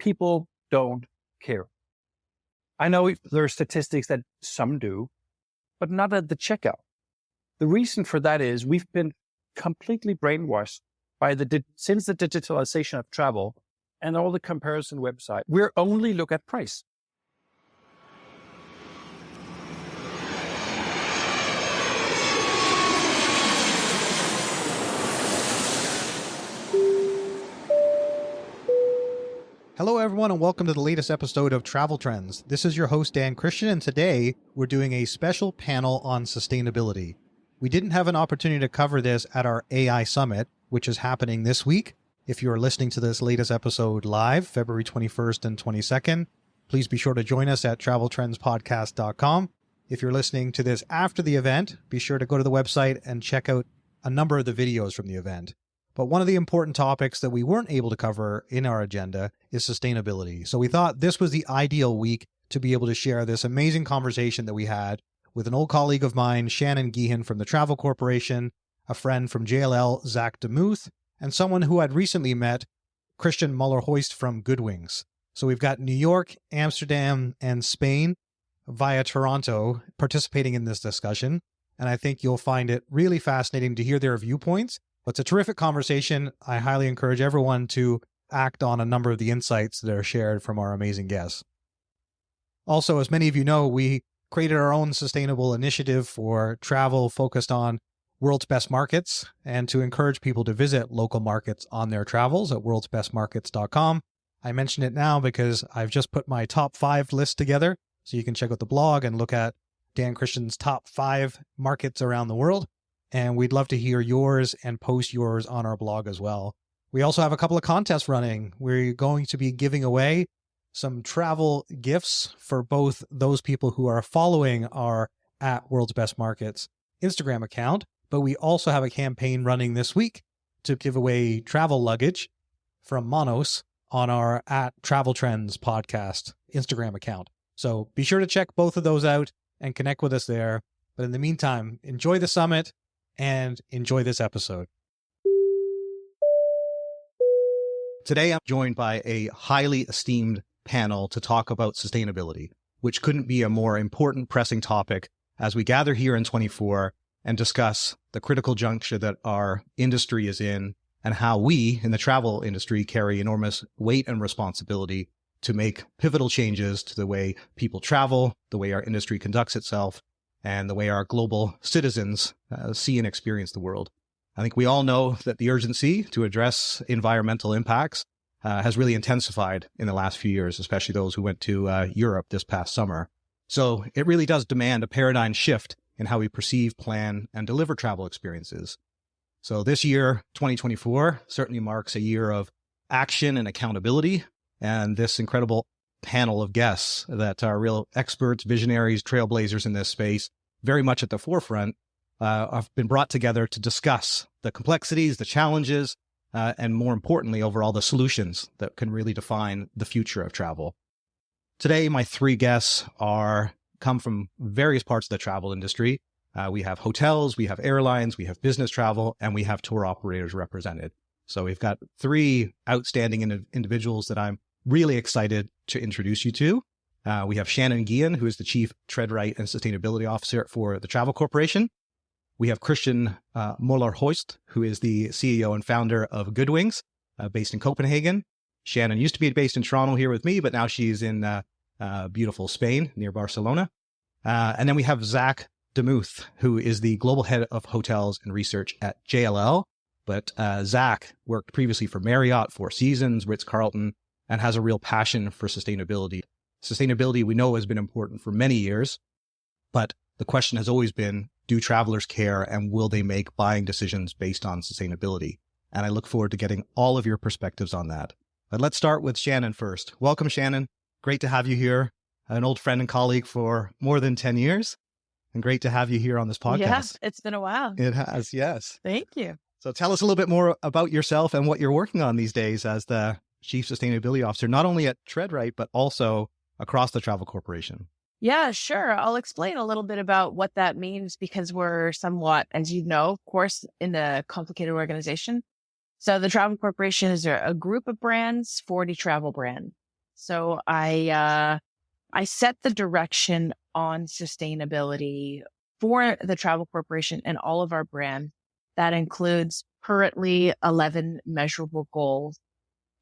people don't care. I know there are statistics that some do, but not at the checkout. The reason for that is we've been completely brainwashed by since the digitalization of travel and all the comparison websites. We only look at price. Hello, everyone, and welcome to the latest episode of Travel Trends. This is your host, Dan Christian, and today we're doing a special panel on sustainability. We didn't have an opportunity to cover this at our AI Summit, which is happening this week. If you're listening to this latest episode live, February 21st and 22nd, please be sure to join us at traveltrendspodcast.com. If you're listening to this after the event, be sure to go to the website and check out a number of the videos from the event. But one of the important topics that we weren't able to cover in our agenda is sustainability. So we thought this was the ideal week to be able to share this amazing conversation that we had with an old colleague of mine, Shannon Guihan from the Travel Corporation, a friend from JLL, Zach Demuth, and someone who I'd recently met, Christian Moeller-Hoist from Goodwings. So we've got New York, Amsterdam, and Spain via Toronto participating in this discussion. And I think you'll find it really fascinating to hear their viewpoints. It's a terrific conversation. I highly encourage everyone to act on a number of the insights that are shared from our amazing guests. Also, as many of you know, we created our own sustainable initiative for travel focused on world's best markets and to encourage people to visit local markets on their travels at worldsbestmarkets.com. I mention it now because I've just put my top 5 list together, so you can check out the blog and look at Dan Christian's top 5 markets around the world. And we'd love to hear yours and post yours on our blog as well. We also have a couple of contests running. We're going to be giving away some travel gifts for both those people who are following our at World's Best Markets Instagram account, but we also have a campaign running this week to give away travel luggage from Monos on our at Travel Trends podcast Instagram account. So be sure to check both of those out and connect with us there. But in the meantime, enjoy the summit and enjoy this episode. Today, I'm joined by a highly esteemed panel to talk about sustainability, which couldn't be a more important pressing topic as we gather here in 24 and discuss the critical juncture that our industry is in and how we in the travel industry carry enormous weight and responsibility to make pivotal changes to the way people travel, the way our industry conducts itself, and the way our global citizens see and experience the world. I think we all know that the urgency to address environmental impacts has really intensified in the last few years, especially those who went to Europe this past summer. So it really does demand a paradigm shift in how we perceive, plan, and deliver travel experiences. So this year, 2024, certainly marks a year of action and accountability, and this incredible panel of guests that are real experts, visionaries, trailblazers in this space, very much at the forefront, have been brought together to discuss the complexities, the challenges, and more importantly, overall, the solutions that can really define the future of travel. Today, my 3 guests come from various parts of the travel industry. We have hotels, we have airlines, we have business travel, and we have tour operators represented. So we've got 3 outstanding individuals that I'm really excited to introduce you to. We have Shannon Guihan, who is the Chief Tread Right and Sustainability Officer for the Travel Corporation. We have Christian Moeller-Hoist, who is the CEO and founder of Goodwings, based in Copenhagen. Shannon used to be based in Toronto here with me, but now she's in beautiful Spain near Barcelona. And then we have Zach Demuth, who is the Global Head of Hotels and Research at JLL. But Zach worked previously for Marriott, Four Seasons, Ritz-Carlton, and has a real passion for sustainability. Sustainability, we know, has been important for many years, but the question has always been, do travelers care and will they make buying decisions based on sustainability? And I look forward to getting all of your perspectives on that. But let's start with Shannon first. Welcome, Shannon. Great to have you here. An old friend and colleague for more than 10 years. And great to have you here on this podcast. Yeah, it's been a while. It has, yes. Thank you. So tell us a little bit more about yourself and what you're working on these days as the Chief Sustainability Officer, not only at TreadRight, but also across the Travel Corporation. Yeah, sure. I'll explain a little bit about what that means because we're somewhat, as you know, of course, in a complicated organization. So the Travel Corporation is a group of brands, 40 travel brands. So I set the direction on sustainability for the Travel Corporation and all of our brands. That includes currently 11 measurable goals.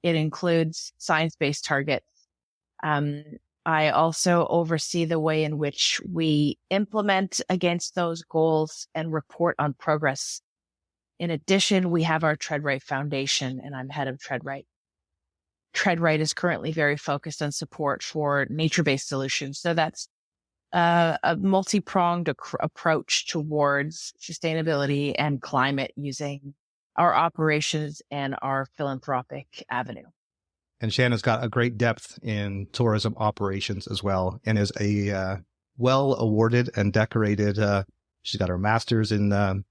It includes science-based targets. I also oversee the way in which we implement against those goals and report on progress. In addition, we have our Tread Right Foundation, and I'm head of Tread Right. Tread Right is currently very focused on support for nature-based solutions. So that's a multi-pronged approach towards sustainability and climate using our operations and our philanthropic avenue. And Shannon's got a great depth in tourism operations as well, and is a well awarded and decorated. She's got her master's in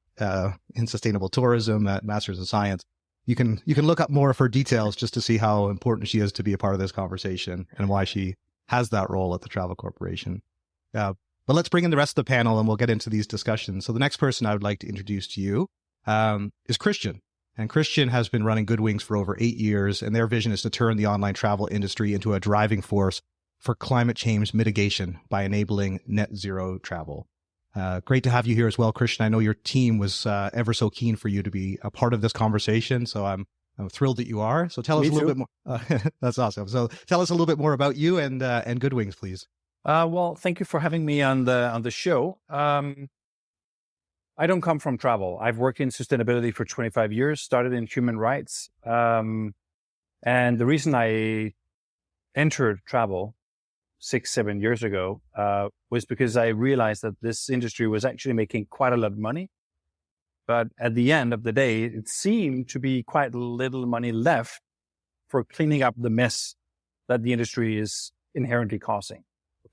sustainable tourism, master's in science. You can look up more of her details just to see how important she is to be a part of this conversation and why she has that role at the Travel Corporation. But let's bring in the rest of the panel and we'll get into these discussions. So the next person I would like to introduce to you is Christian. And Christian has been running Goodwings for over 8 years, and their vision is to turn the online travel industry into a driving force for climate change mitigation by enabling net zero travel. Great to have you here as well, Christian. I know your team was ever so keen for you to be a part of this conversation, so I'm thrilled that you are. So tell us a little bit more. That's awesome. So tell us a little bit more about you and Goodwings, please. Well, thank you for having me on the show. I don't come from travel. I've worked in sustainability for 25 years, started in human rights. And the reason I entered travel 6-7 years ago was because I realized that this industry was actually making quite a lot of money. But at the end of the day, it seemed to be quite little money left for cleaning up the mess that the industry is inherently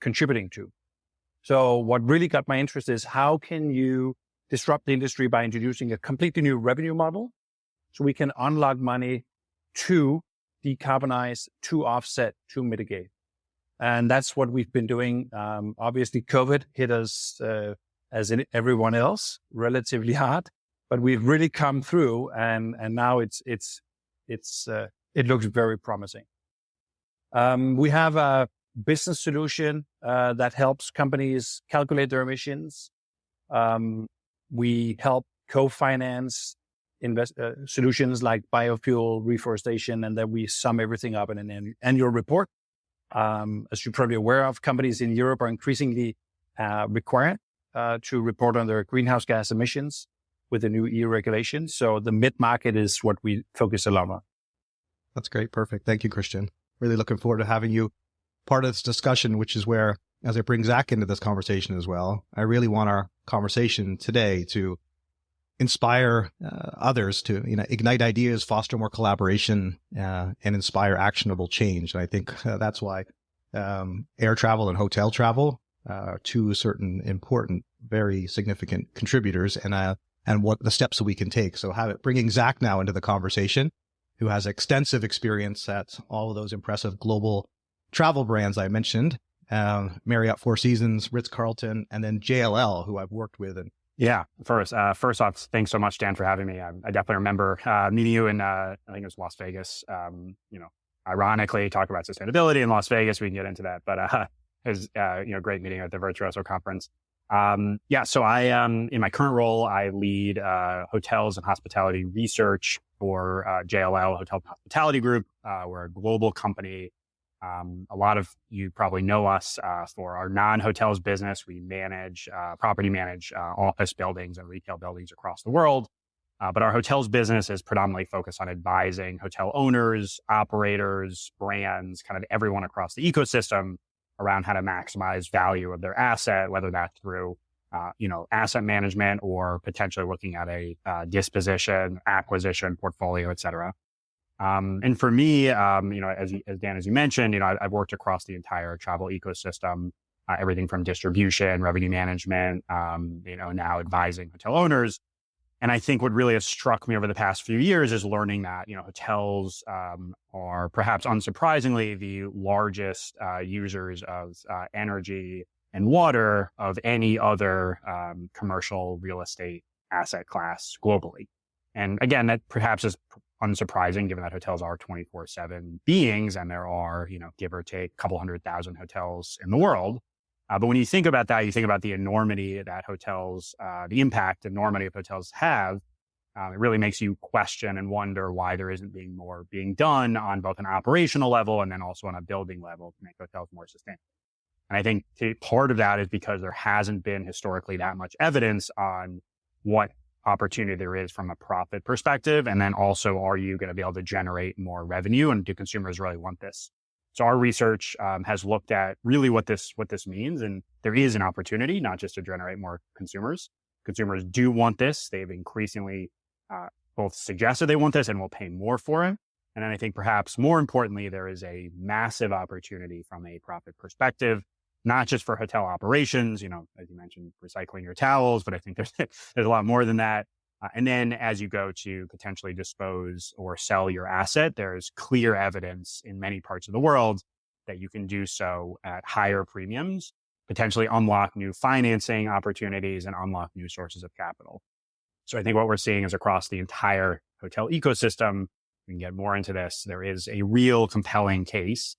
contributing to. So what really got my interest is how can you disrupt the industry by introducing a completely new revenue model so we can unlock money to decarbonize, to offset, to mitigate. And that's what we've been doing. Obviously, COVID hit us, as in everyone else, relatively hard, but we've really come through and now it looks very promising. We have a business solution that helps companies calculate their emissions. We help co-finance solutions like biofuel, reforestation, and then we sum everything up in an annual report. As you're probably aware of, companies in Europe are increasingly required to report on their greenhouse gas emissions with the new EU regulations. So the mid-market is what we focus a lot on. That's great. Perfect. Thank you, Christian. Really looking forward to having you part of this discussion, which is where, as I bring Zach into this conversation as well, I really want our conversation today to inspire others to ignite ideas, foster more collaboration, and inspire actionable change. And I think that's why air travel and hotel travel are two certain important, very significant contributors, and what the steps that we can take. So bringing Zach now into the conversation, who has extensive experience at all of those impressive global travel brands I mentioned, Marriott, Four Seasons, Ritz-Carlton, and then JLL, who I've worked with. And yeah, first off, thanks so much, Dan, for having me. I definitely remember meeting you in, I think it was Las Vegas. Ironically, talk about sustainability in Las Vegas. We can get into that, but it was great meeting at the Virtuoso conference. So I in my current role, I lead hotels and hospitality research for JLL Hotel Hospitality Group. We're a global company. A lot of you probably know us for our non-hotels business. We property manage office buildings and retail buildings across the world. But our hotels business is predominantly focused on advising hotel owners, operators, brands, kind of everyone across the ecosystem around how to maximize value of their asset, whether that's through asset management or potentially looking at a disposition, acquisition, portfolio, et cetera. And for me, as Dan, as you mentioned, I've worked across the entire travel ecosystem, everything from distribution, revenue management, now advising hotel owners. And I think what really has struck me over the past few years is learning that, hotels are perhaps unsurprisingly the largest users of energy and water of any other commercial real estate asset class globally. And again, that perhaps is unsurprising given that hotels are 24/7 beings and there are, give or take a couple 100,000 hotels in the world. But when you think about that, you think about the enormity that hotels, the impact enormity of hotels have. It really makes you question and wonder why there isn't more being done on both an operational level and then also on a building level to make hotels more sustainable. And I think part of that is because there hasn't been historically that much evidence on what opportunity there is from a profit perspective. And then also, are you going to be able to generate more revenue, and do consumers really want this? So our research has looked at really what this means. And there is an opportunity, not just to generate more consumers. Consumers do want this. They've increasingly both suggested they want this and will pay more for it. And then I think perhaps more importantly, there is a massive opportunity from a profit perspective, not just for hotel operations, as you mentioned, recycling your towels, but I think there's a lot more than that. And then as you go to potentially dispose or sell your asset, there's clear evidence in many parts of the world that you can do so at higher premiums, potentially unlock new financing opportunities and unlock new sources of capital. So I think what we're seeing is across the entire hotel ecosystem, we can get more into this, there is a real compelling case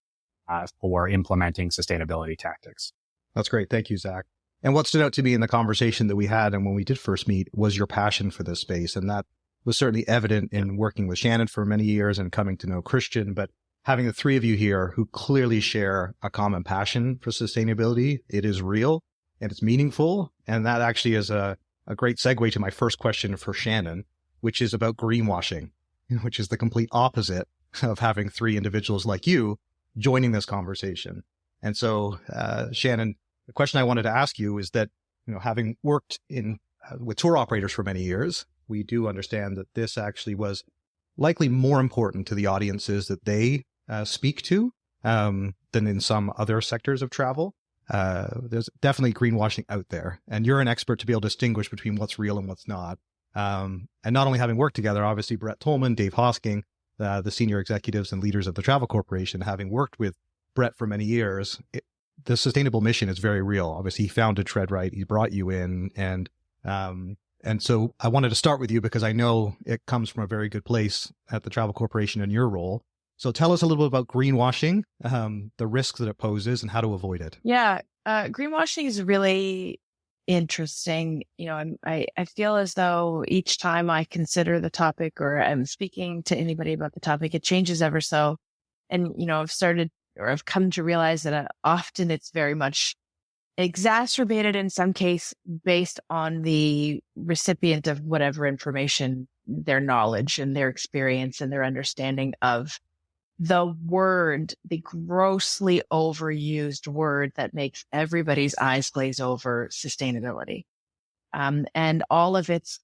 for implementing sustainability tactics. That's great. Thank you, Zach. And what stood out to me in the conversation that we had and when we did first meet was your passion for this space. And that was certainly evident in working with Shannon for many years and coming to know Christian. But having the three of you here who clearly share a common passion for sustainability, it is real and it's meaningful. And that actually is a great segue to my first question for Shannon, which is about greenwashing, which is the complete opposite of having three individuals like you joining this conversation. And so, Shannon, the question I wanted to ask you is that, having worked with tour operators for many years, we do understand that this actually was likely more important to the audiences that they speak to than in some other sectors of travel. There's definitely greenwashing out there, and you're an expert to be able to distinguish between what's real and what's not. And not only having worked together, obviously, Brett Tolman, Dave Hosking, the senior executives and leaders of the Travel Corporation, having worked with Brett for many years, the sustainable mission is very real. Obviously, he founded Tread Right. He brought you in. And so I wanted to start with you because I know it comes from a very good place at the Travel Corporation in your role. So tell us a little bit about greenwashing, the risks that it poses and how to avoid it. Yeah. Greenwashing is really interesting. I feel as though each time I consider the topic or I'm speaking to anybody about the topic, it changes ever so. And, I've come to realize that often it's very much exacerbated in some case based on the recipient of whatever information, their knowledge and their experience and their understanding of the grossly overused word that makes everybody's eyes glaze over, sustainability. And all of its,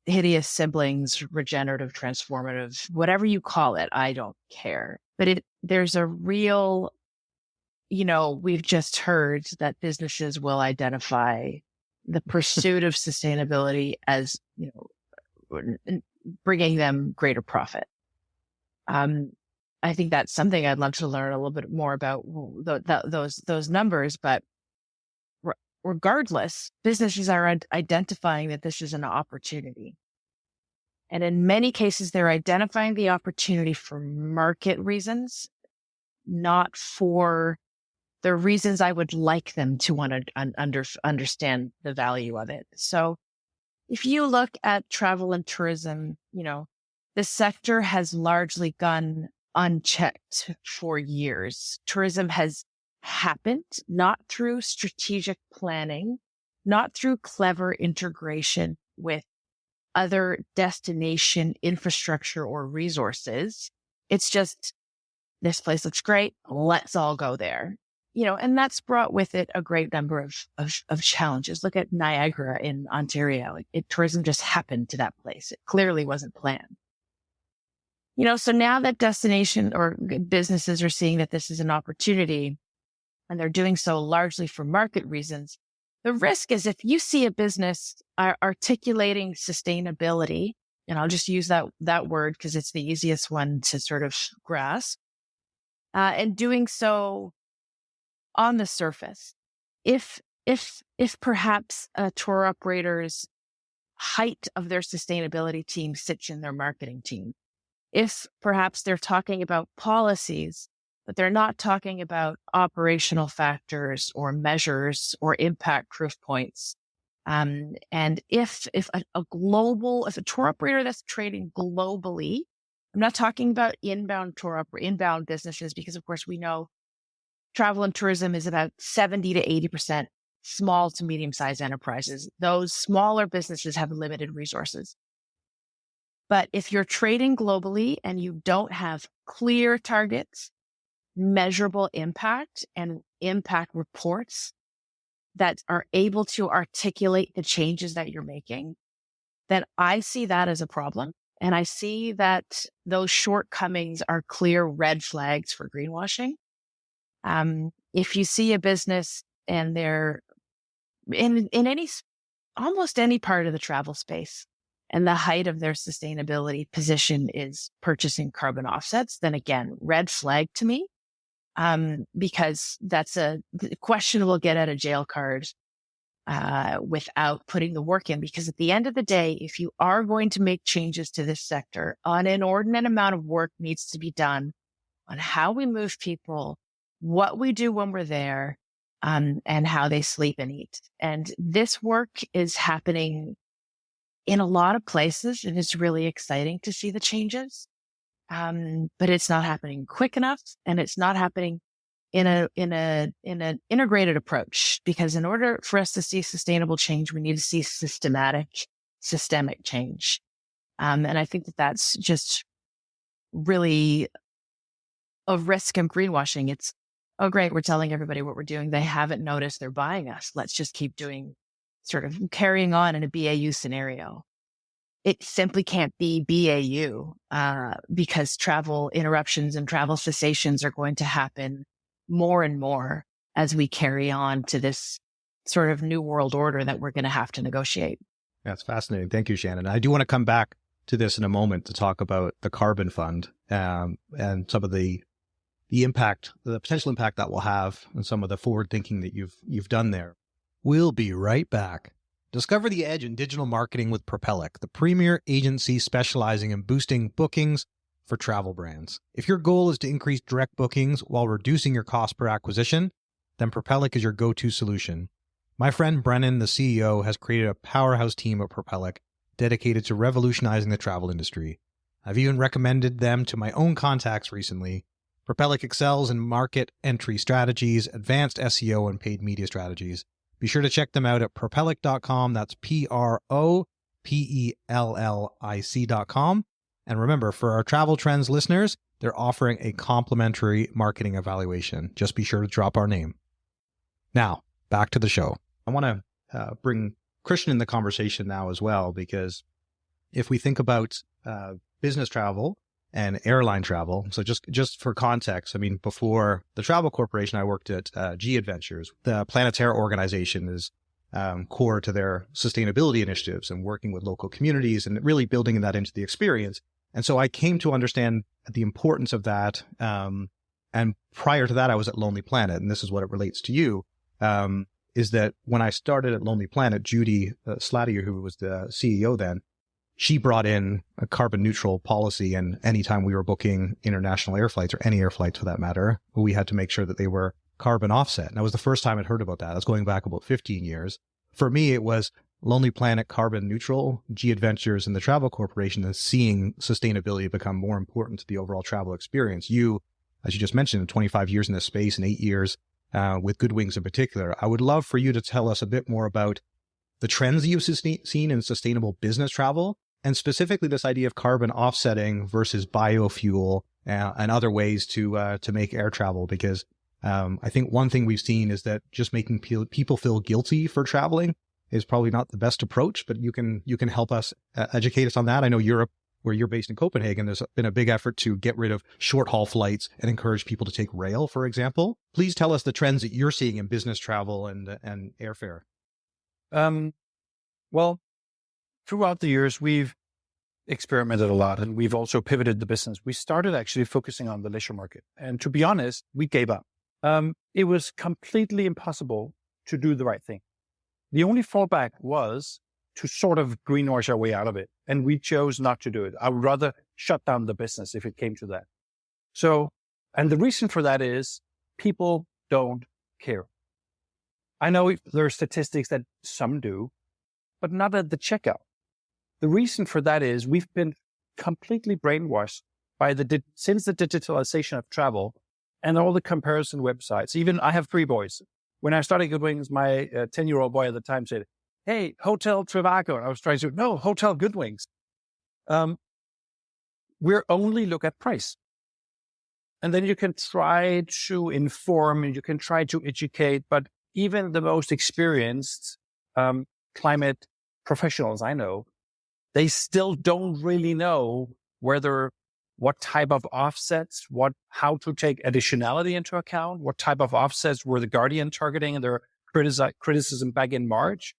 hideous siblings, regenerative, transformative, whatever you call it, I don't care. But there's a real, we've just heard that businesses will identify the pursuit of sustainability as, bringing them greater profit. I think that's something I'd love to learn a little bit more about those numbers, but regardless, businesses are identifying that this is an opportunity. And in many cases, they're identifying the opportunity for market reasons, not for the reasons I would like them to want to understand the value of it. So if you look at travel and tourism, the sector has largely gone unchecked for years. Tourism has happened not through strategic planning, not through clever integration with other destination infrastructure or resources. It's just, this place looks great, let's all go there. And that's brought with it a great number of challenges. Look at Niagara in Ontario. Tourism just happened to that place. It clearly wasn't planned. So now that destination or businesses are seeing that this is an opportunity and they're doing so largely for market reasons, the risk is if you see a business articulating sustainability, and I'll just use that word because it's the easiest one to sort of grasp, and doing so on the surface, if perhaps a tour operator's height of their sustainability team sits in their marketing team, if perhaps they're talking about policies, but they're not talking about operational factors or measures or impact proof points. And if a tour operator that's trading globally, I'm not talking about inbound businesses, because of course we know travel and tourism is about 70 to 80% small to medium-sized enterprises. Those smaller businesses have limited resources. But if you're trading globally and you don't have clear targets, measurable impact, and impact reports that are able to articulate the changes that you're making, then I see that as a problem. And I see that those shortcomings are clear red flags for greenwashing. If you see a business and they're in almost any part of the travel space, and the height of their sustainability position is purchasing carbon offsets, then again, red flag to me, because that's a questionable get out of jail card without putting the work in. Because at the end of the day, if you are going to make changes to this sector, an inordinate amount of work needs to be done on how we move people, what we do when we're there, and how they sleep and eat. And this work is happening in a lot of places, and it's really exciting to see the changes. But it's not happening quick enough, and it's not happening in an integrated approach, because in order for us to see sustainable change, we need to see systemic change. And I think that that's just really a risk of greenwashing. It's, oh, great, we're telling everybody what we're doing. They haven't noticed they're buying us. Let's just keep doing, sort of carrying on in a BAU scenario. It simply can't be BAU, because travel interruptions and travel cessations are going to happen more and more as we carry on to this sort of new world order that we're going to have to negotiate. That's fascinating. Thank you, Shannon. I do want to come back to this in a moment to talk about the carbon fund, and some of the impact, the potential impact that will have, and some of the forward thinking that you've done there. We'll be right back. Discover the edge in digital marketing with Propellic, the premier agency specializing in boosting bookings for travel brands. If your goal is to increase direct bookings while reducing your cost per acquisition, then Propellic is your go-to solution. My friend Brennan, the CEO, has created a powerhouse team at Propellic dedicated to revolutionizing the travel industry. I've even recommended them to my own contacts recently. Propellic excels in market entry strategies, advanced SEO, and paid media strategies. Be sure to check them out at propellic.com. That's propellic.com. And remember, for our Travel Trends listeners, they're offering a complimentary marketing evaluation. Just be sure to drop our name. Now, back to the show. I want to bring Christian in the conversation now as well, because if we think about business travel and airline travel, so just for context, I mean, before the Travel Corporation, I worked at G Adventures. The Planeterra organization is core to their sustainability initiatives and working with local communities and really building that into the experience. And so I came to understand the importance of that. And prior to that, I was at Lonely Planet, and this is what it relates to you, is that when I started at Lonely Planet, Judy Slatier, who was the CEO then, she brought in a carbon neutral policy, and anytime we were booking international air flights, or any air flights for that matter, we had to make sure that they were carbon offset. And that was the first time I'd heard about that. That's going back about 15 years. For me, it was Lonely Planet carbon neutral, G Adventures, and the Travel Corporation, and seeing sustainability become more important to the overall travel experience. You, as you just mentioned, 25 years in this space and 8 years with Goodwings in particular. I would love for you to tell us a bit more about the trends that you've seen in sustainable business travel, and specifically this idea of carbon offsetting versus biofuel and other ways to make air travel. Because I think one thing we've seen is that just making people feel guilty for traveling is probably not the best approach, but you can help us educate us on that. I know Europe, where you're based in Copenhagen, there's been a big effort to get rid of short haul flights and encourage people to take rail, for example. Please tell us the trends that you're seeing in business travel and airfare. Well, throughout the years, we've experimented a lot, and we've also pivoted the business. We started actually focusing on the leisure market. And to be honest, we gave up. It was completely impossible to do the right thing. The only fallback was to sort of greenwash our way out of it. And we chose not to do it. I would rather shut down the business if it came to that. So, and the reason for that is people don't care. I know there are statistics that some do, but not at the checkout. The reason for that is we've been completely brainwashed by since the digitalization of travel and all the comparison websites. Even I have 3 boys. When I started Goodwings, my 10-year-old boy at the time said, "Hey, Hotel Trivago." And I was trying to, no, Hotel Goodwings. We're only look at price. And then you can try to inform and you can try to educate, but even the most experienced climate professionals I know, they still don't really know what type of offsets, how to take additionality into account, what type of offsets were the Guardian targeting and their criticism back in March.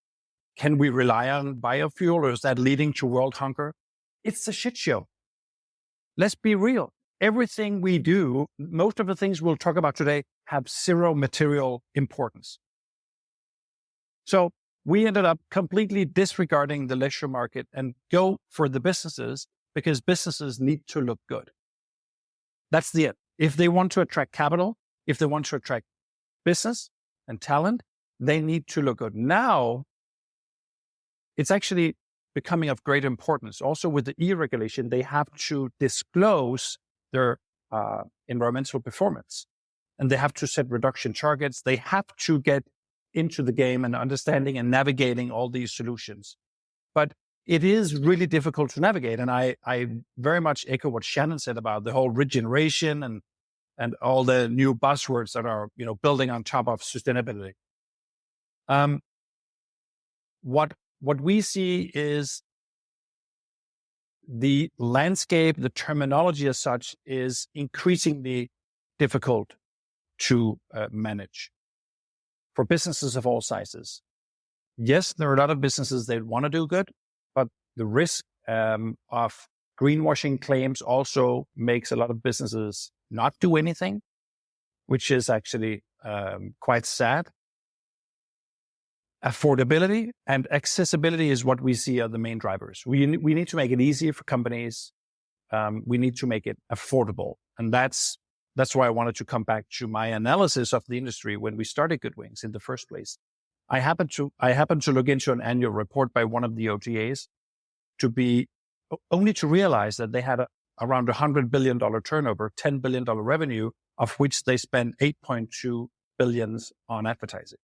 Can we rely on biofuel, or is that leading to world hunger? It's a shit show. Let's be real. Everything we do, most of the things we'll talk about today, have zero material importance. So we ended up completely disregarding the leisure market and go for the businesses, because businesses need to look good. That's the it. If they want to attract capital, if they want to attract business and talent, they need to look good. Now, it's actually becoming of great importance. Also with the e-regulation, they have to disclose their environmental performance, and they have to set reduction targets. They have to get into the game and understanding and navigating all these solutions. But it is really difficult to navigate. And I very much echo what Shannon said about the whole regeneration and all the new buzzwords that are, building on top of sustainability. What we see is the landscape, the terminology as such is increasingly difficult to manage for businesses of all sizes. Yes, there are a lot of businesses that want to do good, but the risk of greenwashing claims also makes a lot of businesses not do anything, which is actually quite sad. Affordability and accessibility is what we see are the main drivers. We need to make it easier for companies. We need to make it affordable. And that's why I wanted to come back to my analysis of the industry when we started Goodwings in the first place. I happened to look into an annual report by one of the OTAs only to realize that they had around $100 billion turnover, $10 billion revenue, of which they spent $8.2 billion on advertising.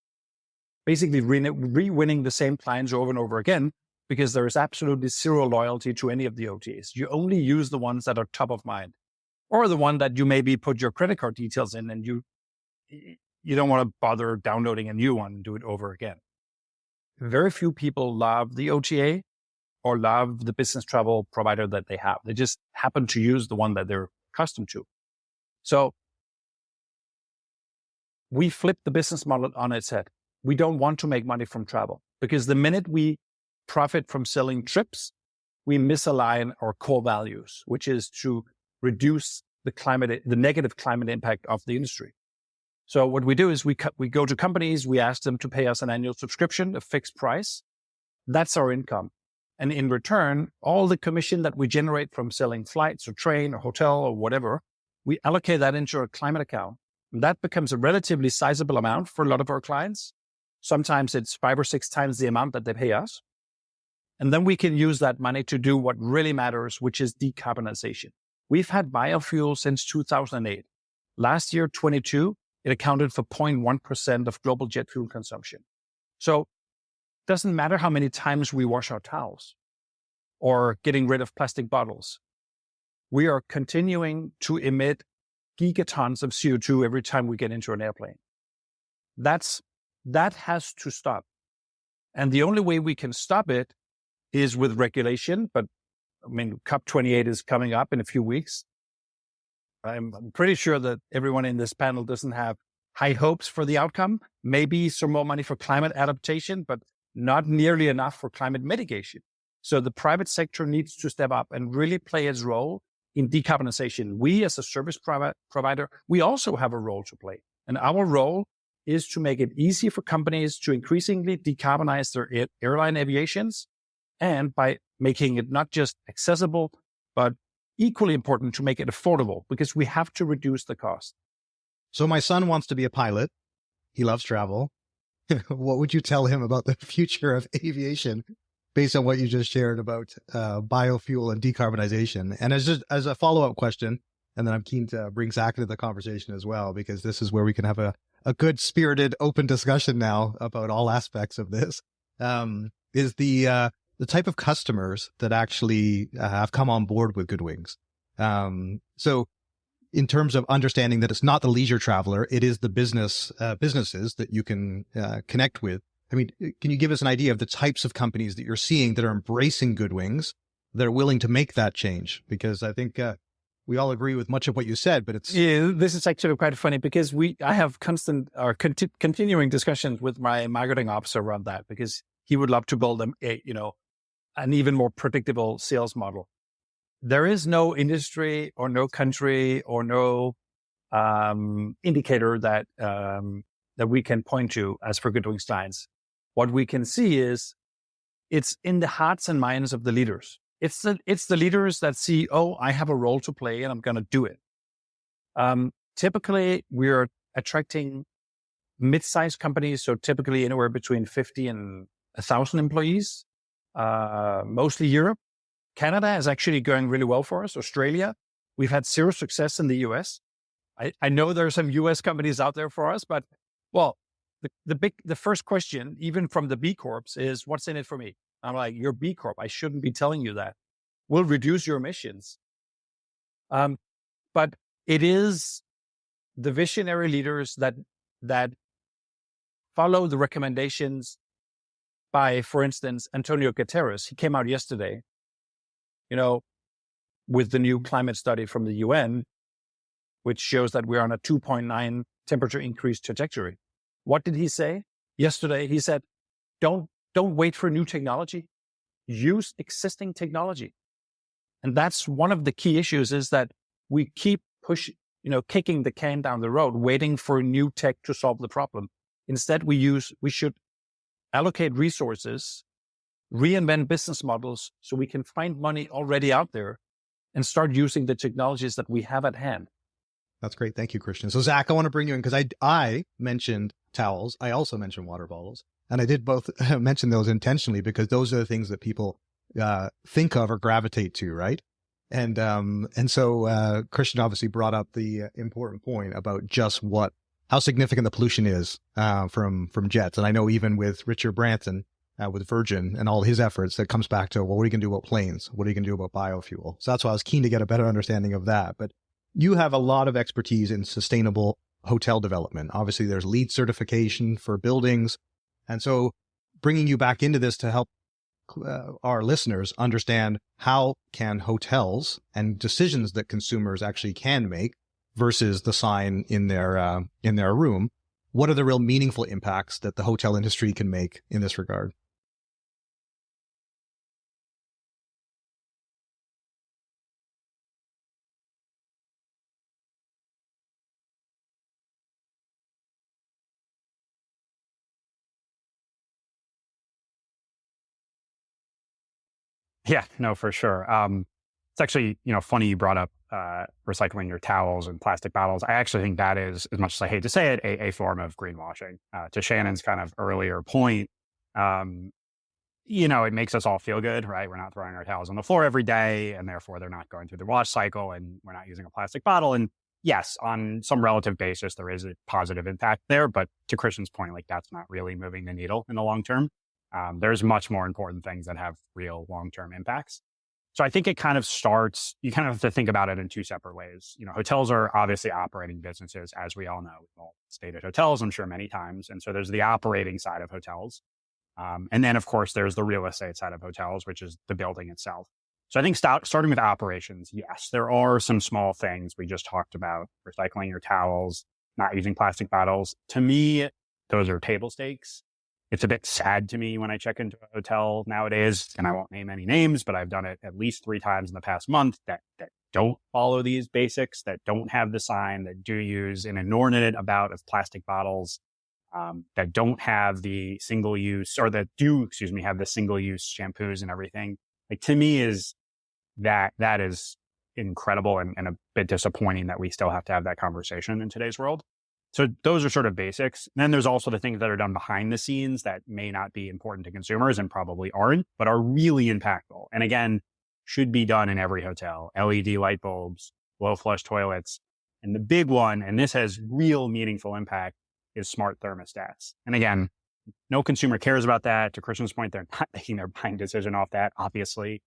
Basically re-winning the same clients over and over again, because there is absolutely zero loyalty to any of the OTAs. You only use the ones that are top of mind, or the one that you maybe put your credit card details in and you don't want to bother downloading a new one and do it over again. Very few people love the OTA or love the business travel provider that they have. They just happen to use the one that they're accustomed to. So we flipped the business model on its head. We don't want to make money from travel, because the minute we profit from selling trips, we misalign our core values, which is to reduce the negative climate impact of the industry. So what we do is we go to companies, we ask them to pay us an annual subscription, a fixed price. That's our income. And in return, all the commission that we generate from selling flights or train or hotel or whatever, we allocate that into a climate account. And that becomes a relatively sizable amount for a lot of our clients. Sometimes it's 5 or 6 times the amount that they pay us. And then we can use that money to do what really matters, which is decarbonization. We've had biofuel since 2008. Last year, 22, it accounted for 0.1% of global jet fuel consumption. So it doesn't matter how many times we wash our towels or getting rid of plastic bottles. We are continuing to emit gigatons of CO2 every time we get into an airplane. That has to stop. And the only way we can stop it is with regulation. But COP28 is coming up in a few weeks. I'm pretty sure that everyone in this panel doesn't have high hopes for the outcome. Maybe some more money for climate adaptation, but not nearly enough for climate mitigation. So the private sector needs to step up and really play its role in decarbonization. We as a service provider, we also have a role to play. And our role is to make it easy for companies to increasingly decarbonize their airline aviations and by making it not just accessible, but equally important to make it affordable, because we have to reduce the cost. So my son wants to be a pilot. He loves travel. What would you tell him about the future of aviation based on what you just shared about biofuel and decarbonization? And as a follow-up question, and then I'm keen to bring Zach into the conversation as well, because this is where we can have a good spirited, open discussion now about all aspects of this, is the type of customers that actually have come on board with Goodwings. So in terms of understanding that it's not the leisure traveler, it is the businesses that you can connect with. I mean, can you give us an idea of the types of companies that you're seeing that are embracing Goodwings, that are willing to make that change? Because I think we all agree with much of what you said, but it's... Yeah, this is actually quite funny, because I have constant or continuing discussions with my marketing officer around that, because he would love to build an even more predictable sales model. There is no industry or no country or no indicator that we can point to as for Goodwings clients. What we can see is it's in the hearts and minds of the leaders. It's the leaders that see, oh, I have a role to play and I'm going to do it. Typically, we're attracting mid-sized companies, so typically anywhere between 50 and 1,000 employees, mostly Europe. Canada is actually going really well for us. Australia, we've had zero success in the US. I know there are some US companies out there for us, but well, the first question, even from the B Corps, is what's in it for me? I'm like, you're B Corp. I shouldn't be telling you that. We'll reduce your emissions. But it is the visionary leaders that follow the recommendations by, for instance, Antonio Guterres. He came out yesterday, with the new climate study from the UN, which shows that we're on a 2.9 temperature increase trajectory. What did he say yesterday? He said, don't wait for new technology. Use existing technology. And that's one of the key issues, is that we keep kicking the can down the road, waiting for new tech to solve the problem. Instead, we should allocate resources, reinvent business models so we can find money already out there and start using the technologies that we have at hand. That's great. Thank you, Christian. So Zach, I want to bring you in because I mentioned towels. I also mentioned water bottles, and I did both mention those intentionally because those are the things that people think of or gravitate to, right? And so Christian obviously brought up the important point about just how significant the pollution is from jets. And I know even with Richard Branson, with Virgin and all his efforts, that comes back to, well, what are you going to do about planes? What are you going to do about biofuel? So that's why I was keen to get a better understanding of that. But you have a lot of expertise in sustainable hotel development. Obviously, there's LEED certification for buildings. And so bringing you back into this to help our listeners understand how can hotels and decisions that consumers actually can make versus the sign in their room, what are the real meaningful impacts that the hotel industry can make in this regard? Yeah, no, for sure. It's actually, funny you brought up recycling your towels and plastic bottles. I actually think that is, as much as I hate to say it, a form of greenwashing. To Shannon's kind of earlier point, it makes us all feel good, right? We're not throwing our towels on the floor every day, and therefore they're not going through the wash cycle, and we're not using a plastic bottle. And yes, on some relative basis, there is a positive impact there. But to Christian's point, that's not really moving the needle in the long term. There's much more important things that have real long-term impacts. So I think it kind of starts, you kind of have to think about it in two separate ways. Hotels are obviously operating businesses, as we all know. We've all stayed at hotels, I'm sure, many times. And so there's the operating side of hotels. And then, of course, there's the real estate side of hotels, which is the building itself. So I think starting with operations, yes, there are some small things we just talked about, recycling your towels, not using plastic bottles. To me, those are table stakes. It's a bit sad to me when I check into a hotel nowadays, and I won't name any names, but I've done it at least 3 times in the past month that don't follow these basics, that don't have the sign, that do use an inordinate amount of plastic bottles. that don't have the single use, or that do, have the single use shampoos and everything. Like, to me, that is incredible and a bit disappointing that we still have to have that conversation in today's world. So those are sort of basics. And then there's also the things that are done behind the scenes that may not be important to consumers and probably aren't, but are really impactful. And again, should be done in every hotel: LED light bulbs, low flush toilets. And the big one, and this has real meaningful impact, is smart thermostats. And again, no consumer cares about that. To Christian's point, they're not making their buying decision off that, obviously,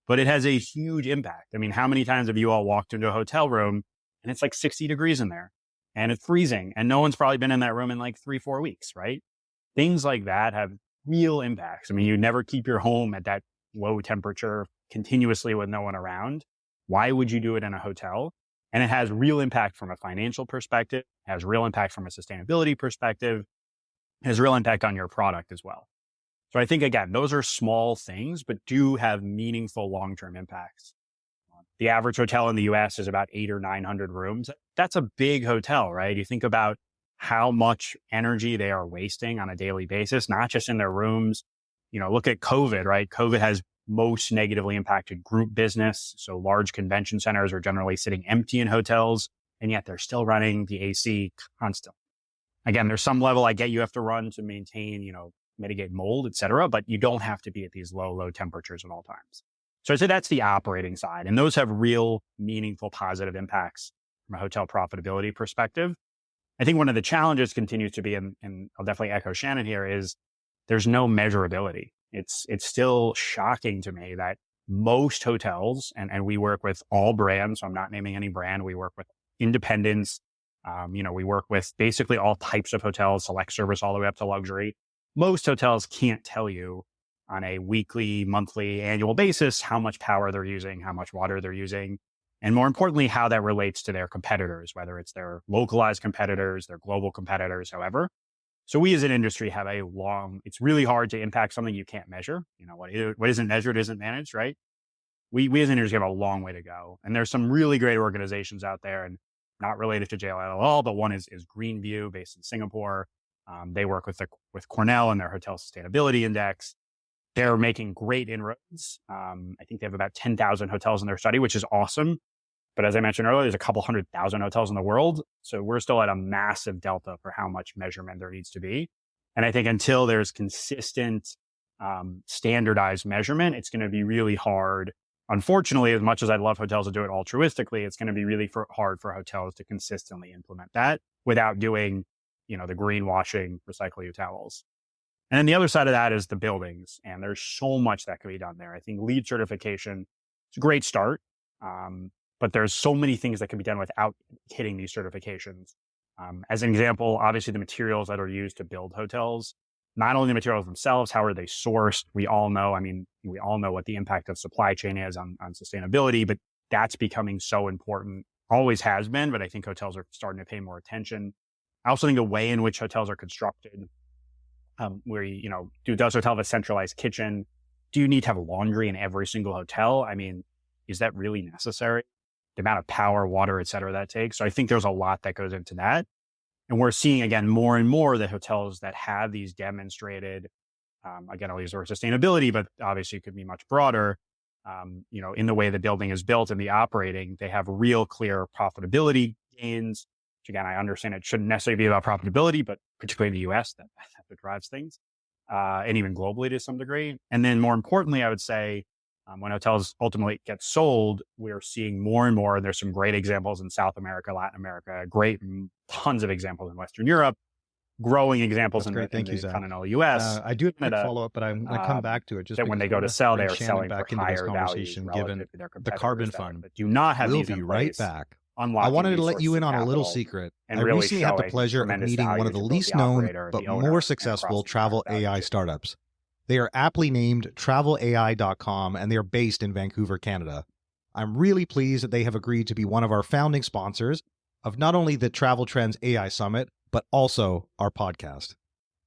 but it has a huge impact. I mean, how many times have you all walked into a hotel room and it's like 60 degrees in there and it's freezing and no one's probably been in that room in like 3-4 weeks, right? Things like that have real impacts. I mean, you never keep your home at that low temperature continuously with no one around. Why would you do it in a hotel? And it has real impact from a financial perspective, has real impact from a sustainability perspective, has real impact on your product as well. So I think, again, those are small things, but do have meaningful long-term impacts. The average hotel in the US is about 800 or 900 rooms. That's a big hotel, right? You think about how much energy they are wasting on a daily basis, not just in their rooms. Look at COVID, right? COVID has most negatively impacted group business. So large convention centers are generally sitting empty in hotels, and yet they're still running the AC constantly. Again, there's some level I get you have to run to maintain, mitigate mold, et cetera, but you don't have to be at these low temperatures at all times. So I'd say that's the operating side. And those have real, meaningful, positive impacts from a hotel profitability perspective. I think one of the challenges continues to be, and I'll definitely echo Shannon here, is there's no measurability. It's still shocking to me that most hotels, and we work with all brands, so I'm not naming any brand, we work with independents, we work with basically all types of hotels, select service all the way up to luxury. Most hotels can't tell you on a weekly, monthly, annual basis how much power they're using, how much water they're using, and more importantly, how that relates to their competitors, whether it's their localized competitors, their global competitors, however. So we as an industry have it's really hard to impact something you can't measure. What isn't measured isn't managed, right? We as an industry have a long way to go. And there's some really great organizations out there, and not related to JLL at all, but one is Greenview, based in Singapore. They work with Cornell and their Hotel Sustainability Index. They're making great inroads. I think they have about 10,000 hotels in their study, which is awesome. But as I mentioned earlier, there's a couple 100,000 hotels in the world. So we're still at a massive delta for how much measurement there needs to be. And I think until there's consistent, standardized measurement, it's going to be really hard. Unfortunately, as much as I'd love hotels to do it altruistically, it's going to be really hard for hotels to consistently implement that without doing, the greenwashing, recycle your towels. And then the other side of that is the buildings. And there's so much that can be done there. I think LEED certification is a great start. But there's so many things that can be done without hitting these certifications. As an example, obviously the materials that are used to build hotels, not only the materials themselves, how are they sourced? We all know what the impact of supply chain is on sustainability, but that's becoming so important. Always has been, but I think hotels are starting to pay more attention. I also think the way in which hotels are constructed, does a hotel have a centralized kitchen? Do you need to have laundry in every single hotel? I mean, is that really necessary? The amount of power, water, et cetera, that takes. So I think there's a lot that goes into that. And we're seeing, again, more and more the hotels that have these demonstrated, again, I'll use the word sustainability, but obviously it could be much broader, in the way the building is built and the operating, they have real clear profitability gains, which again, I understand it shouldn't necessarily be about profitability, but particularly in the US, that's what drives things, and even globally to some degree. And then more importantly, I would say, when hotels ultimately get sold, we're seeing more and more, and there's some great examples in South America, Latin America, tons of examples in Western Europe, growing examples in the continental US. I do have a follow-up, but I'm going to come back to it. Just that when they go to sell, they are selling for higher values given the carbon fund. But do not have we'll these be in right place. back. I wanted to let you in on a little secret. I recently had the pleasure of meeting one of the least known but more successful travel AI startups. They are aptly named travelai.com, and they are based in Vancouver, Canada. I'm really pleased that they have agreed to be one of our founding sponsors of not only the Travel Trends AI Summit, but also our podcast.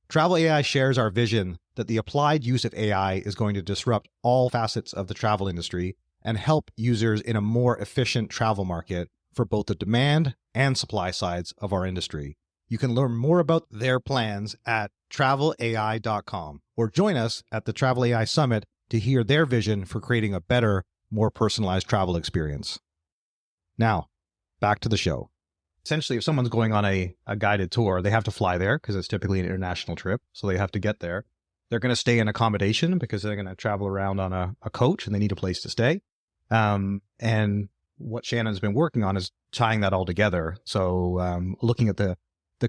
Travel AI shares our vision that the applied use of AI is going to disrupt all facets of the travel industry and help users in a more efficient travel market for both the demand and supply sides of our industry. You can learn more about their plans at travelai.com or join us at the Travel AI Summit to hear their vision for creating a better, more personalized travel experience. Now, back to the show. Essentially, if someone's going on a guided tour, they have to fly there because it's typically an international trip. So they have to get there. They're going to stay in accommodation because they're going to travel around on a coach and they need a place to stay. And what Shannon's been working on is tying that all together. So looking at the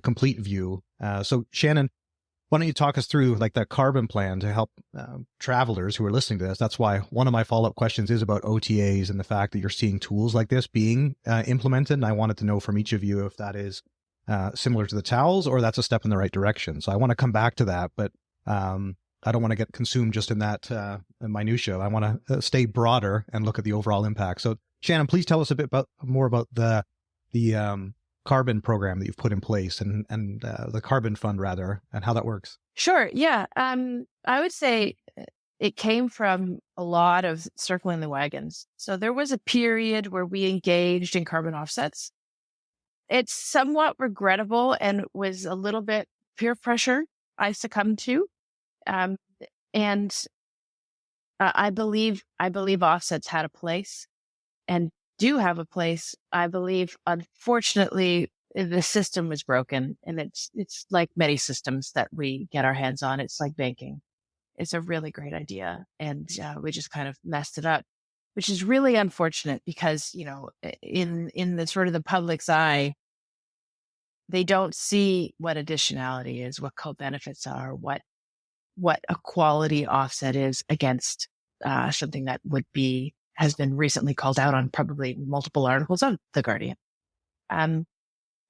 complete view. So Shannon, why don't you talk us through like that carbon plan to help travelers who are listening to this? That's why one of my follow-up questions is about OTAs and the fact that you're seeing tools like this being implemented. And I wanted to know from each of you if that is similar to the towels or that's a step in the right direction. So I want to come back to that, but I don't want to get consumed just in that minutia. I want to stay broader and look at the overall impact. So Shannon, please tell us a bit more about the carbon program that you've put in place and the carbon fund rather, and how that works. Sure. Yeah. I would say it came from a lot of circling the wagons. So there was a period where we engaged in carbon offsets. It's somewhat regrettable and was a little bit peer pressure I succumbed to. And I believe offsets had a place and do have a place. I believe, unfortunately, the system was broken, and it's like many systems that we get our hands on. It's like banking. It's a really great idea, and we just kind of messed it up, which is really unfortunate because, you know, in the sort of the public's eye, they don't see what additionality is, what co-benefits are, what a quality offset is against something that has been recently called out on probably multiple articles of The Guardian.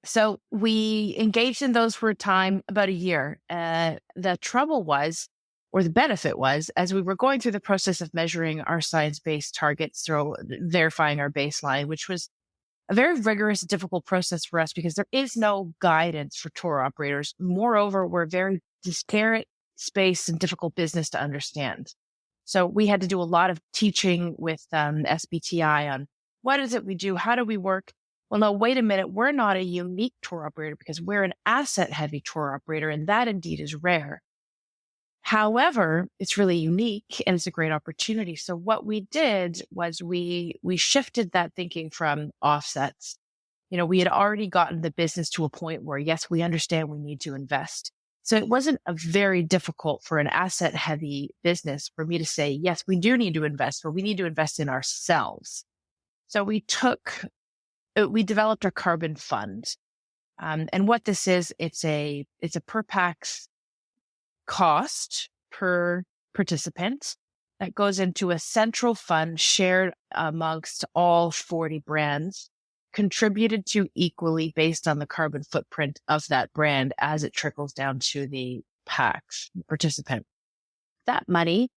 So we engaged in those for a time, about a year. The trouble was, or the benefit was, as we were going through the process of measuring our science-based targets, so verifying our baseline, which was a very rigorous, difficult process for us because there is no guidance for tour operators. Moreover, we're a very disparate space and difficult business to understand. So we had to do a lot of teaching with SBTI on what is it we do? How do we work? Well, no, wait a minute. We're not a unique tour operator because we're an asset heavy tour operator. And that indeed is rare. However, it's really unique and it's a great opportunity. So what we did was we shifted that thinking from offsets. You know, we had already gotten the business to a point where, yes, we understand we need to invest. So it wasn't a very difficult for an asset heavy business for me to say, yes, we do need to invest, or we need to invest in ourselves. So we developed our carbon fund. And what this is, it's a per pax cost per participant that goes into a central fund shared amongst all 40 brands, contributed to equally based on the carbon footprint of that brand as it trickles down to the PAX participant. That money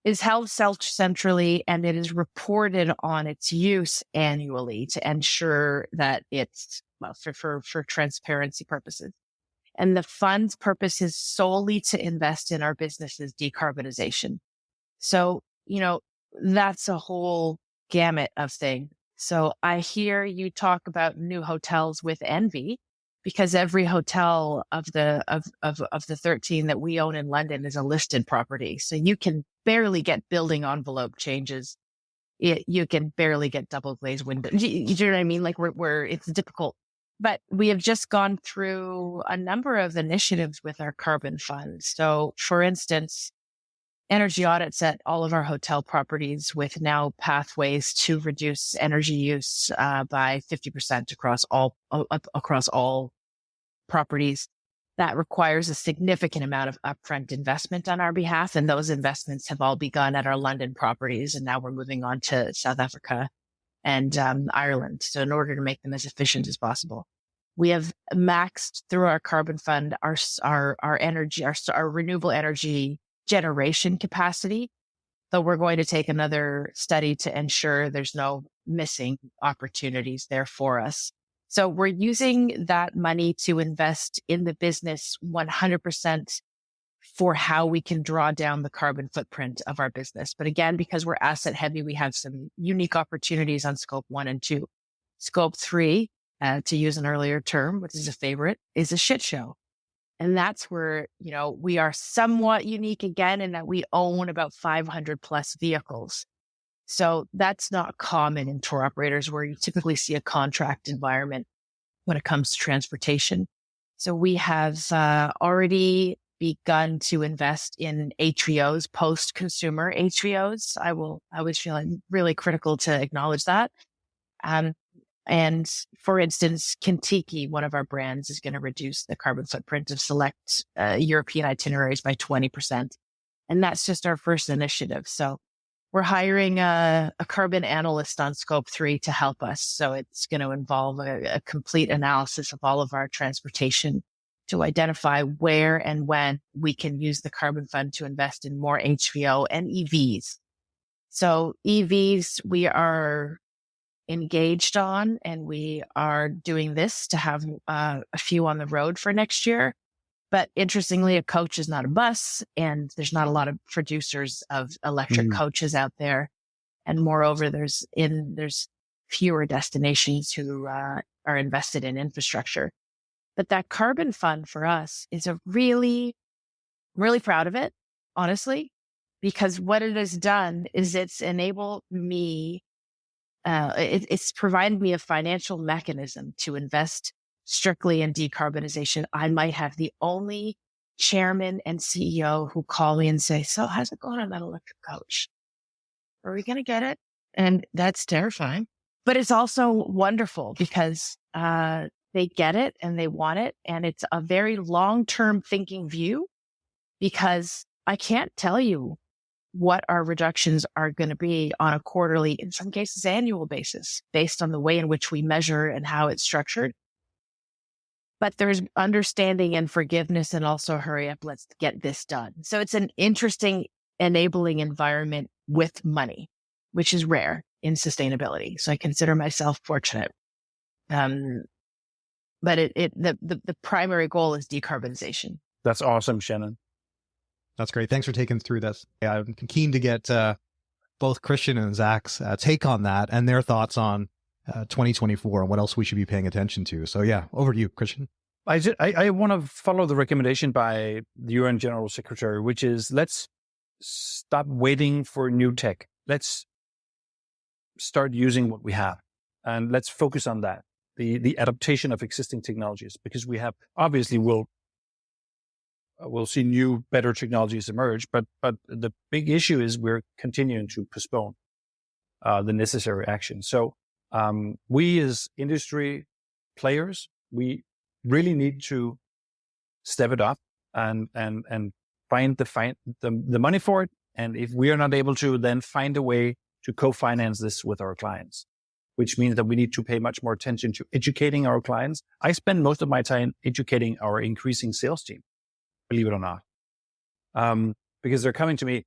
is held centrally and it is reported on its use annually to ensure that it's for transparency purposes. And the fund's purpose is solely to invest in our business's decarbonization. So, you know, that's a whole gamut of things. So I hear you talk about new hotels with envy because every hotel of the 13 that we own in London is a listed property. So you can barely get building envelope changes. You can barely get double glazed windows. You know what I mean? Like it's difficult. But we have just gone through a number of initiatives with our carbon fund. So for instance, energy audits at all of our hotel properties with now pathways to reduce energy use by 50% across all properties. That requires a significant amount of upfront investment on our behalf. And those investments have all begun at our London properties. And now we're moving on to South Africa and Ireland. So in order to make them as efficient as possible, we have maxed through our carbon fund, our renewable energy generation capacity, though we're going to take another study to ensure there's no missing opportunities there for us. So we're using that money to invest in the business 100% for how we can draw down the carbon footprint of our business. But again, because we're asset heavy, we have some unique opportunities on scope 1 and 2. Scope 3, to use an earlier term, which is a favorite, is a shit show. And that's where, we are somewhat unique again in that we own about 500 plus vehicles. So that's not common in tour operators where you typically see a contract environment when it comes to transportation. So we have already begun to invest in HVOs, post-consumer HVOs. I was feeling really critical to acknowledge that. And for instance, Kentucky, one of our brands, is going to reduce the carbon footprint of select European itineraries by 20%. And that's just our first initiative. So we're hiring a carbon analyst on Scope 3 to help us. So it's going to involve a complete analysis of all of our transportation to identify where and when we can use the carbon fund to invest in more HVO and EVs. So EVs, we are engaged on, and we are doing this to have a few on the road for next year. But interestingly, a coach is not a bus, and there's not a lot of producers of electric coaches out there. And moreover, there's fewer destinations who are invested in infrastructure. But that carbon fund for us is really proud of it, honestly, because what it has done is it's enabled me, it's provided me a financial mechanism to invest strictly in decarbonization. I might have the only chairman and CEO who call me and say, "So how's it going on that electric coach? Are we going to get it?" And that's terrifying, but it's also wonderful because, they get it and they want it. And it's a very long-term thinking view, because I can't tell you what our reductions are going to be on a quarterly, in some cases annual basis, based on the way in which we measure and how it's structured. But there's understanding and forgiveness, and also hurry up, let's get this done. So it's an interesting enabling environment with money, which is rare in sustainability. So I consider myself fortunate. But the primary goal is decarbonization. That's awesome, Shannon. That's great. Thanks for taking through this. Yeah, I'm keen to get both Christian and Zach's take on that and their thoughts on 2024 and what else we should be paying attention to. So yeah, over to you, Christian. I want to follow the recommendation by the UN General Secretary, which is let's stop waiting for new tech. Let's start using what we have, and let's focus on that. The adaptation of existing technologies, because we have obviously we'll see new, better technologies emerge, but the big issue is we're continuing to postpone the necessary action. So we as industry players, we really need to step it up and find the money for it. And if we are not able to, then find a way to co-finance this with our clients, which means that we need to pay much more attention to educating our clients. I spend most of my time educating our increasing sales team, believe it or not, because they're coming to me.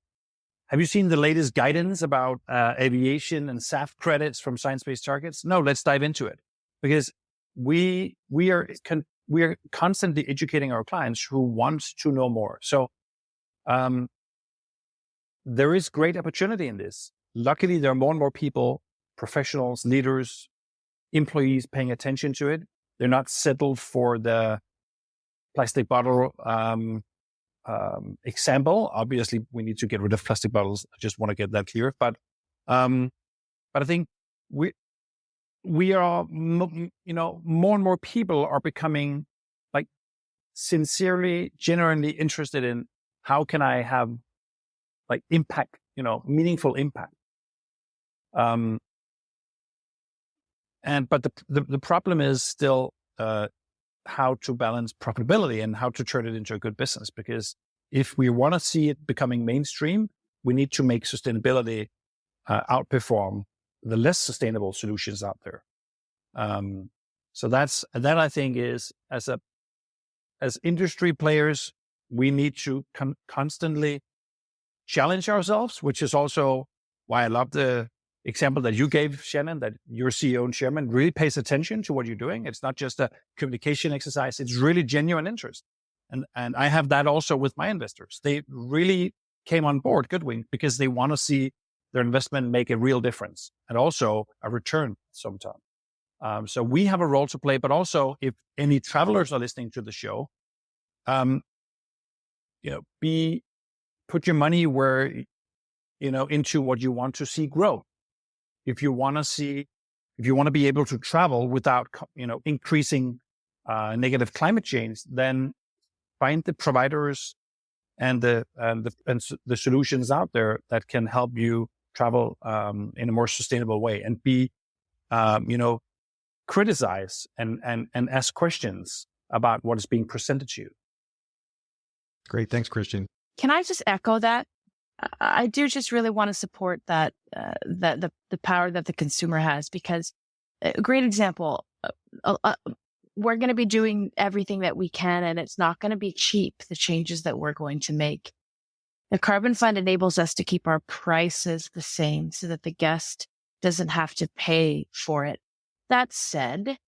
Have you seen the latest guidance about aviation and SAF credits from science-based targets? No, let's dive into it, because we are constantly educating our clients who want to know more. So there is great opportunity in this. Luckily, there are more and more people, professionals, leaders, employees paying attention to it. They're not settled for the plastic bottle example. Obviously, we need to get rid of plastic bottles. I just want to get that clear. But I think we are, more and more people are becoming like sincerely, genuinely interested in how can I have like impact, meaningful impact. But the problem is still how to balance profitability and how to turn it into a good business. Because if we want to see it becoming mainstream, we need to make sustainability outperform the less sustainable solutions out there. So that I think is as industry players, we need to constantly challenge ourselves, which is also why I love the example that you gave, Shannon, that your CEO and chairman really pays attention to what you're doing. It's not just a communication exercise. It's really genuine interest. And I have that also with my investors. They really came on board Goodwings because they want to see their investment make a real difference and also a return sometime. So we have a role to play, but also if any travelers are listening to the show, put your money where, into what you want to see grow. If you want to be able to travel without, increasing negative climate change, then find the providers and the solutions out there that can help you travel in a more sustainable way, and be, criticize and ask questions about what is being presented to you. Great. Thanks, Christian. Can I just echo that? I do just really want to support that, the power that the consumer has, because a great example, we're going to be doing everything that we can, and it's not going to be cheap, the changes that we're going to make. The Carbon Fund enables us to keep our prices the same so that the guest doesn't have to pay for it. That said,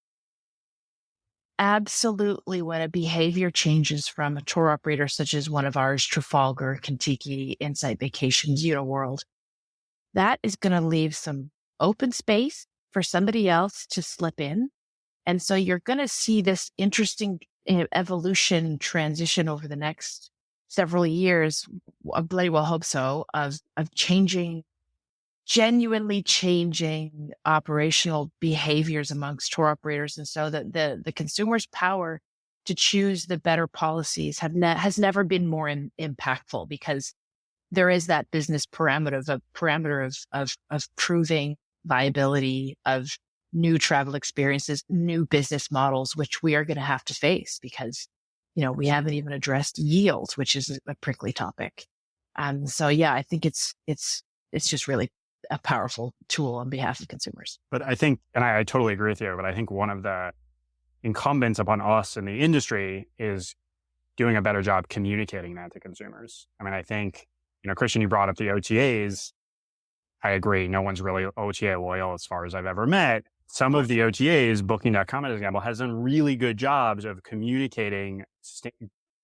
absolutely, when a behavior changes from a tour operator such as one of ours, Trafalgar, Kentucky, Insight Vacations, Uniworld, that is going to leave some open space for somebody else to slip in. And so you're going to see this interesting evolution transition over the next several years. I bloody well hope so, of genuinely changing operational behaviors amongst tour operators. And so that the consumer's power to choose the better policies has never been more impactful, because there is that business parameter of proving viability of new travel experiences, new business models, which we are going to have to face, because, we haven't even addressed yields, which is a prickly topic. So yeah, I think it's just really a powerful tool on behalf of consumers. But I think, and I totally agree with you, but I think one of the incumbents upon us in the industry is doing a better job communicating that to consumers. I mean, I think, Christian, you brought up the OTAs. I agree. No one's really OTA loyal as far as I've ever met. Some of the OTAs, Booking.com, as an example, has done really good jobs of communicating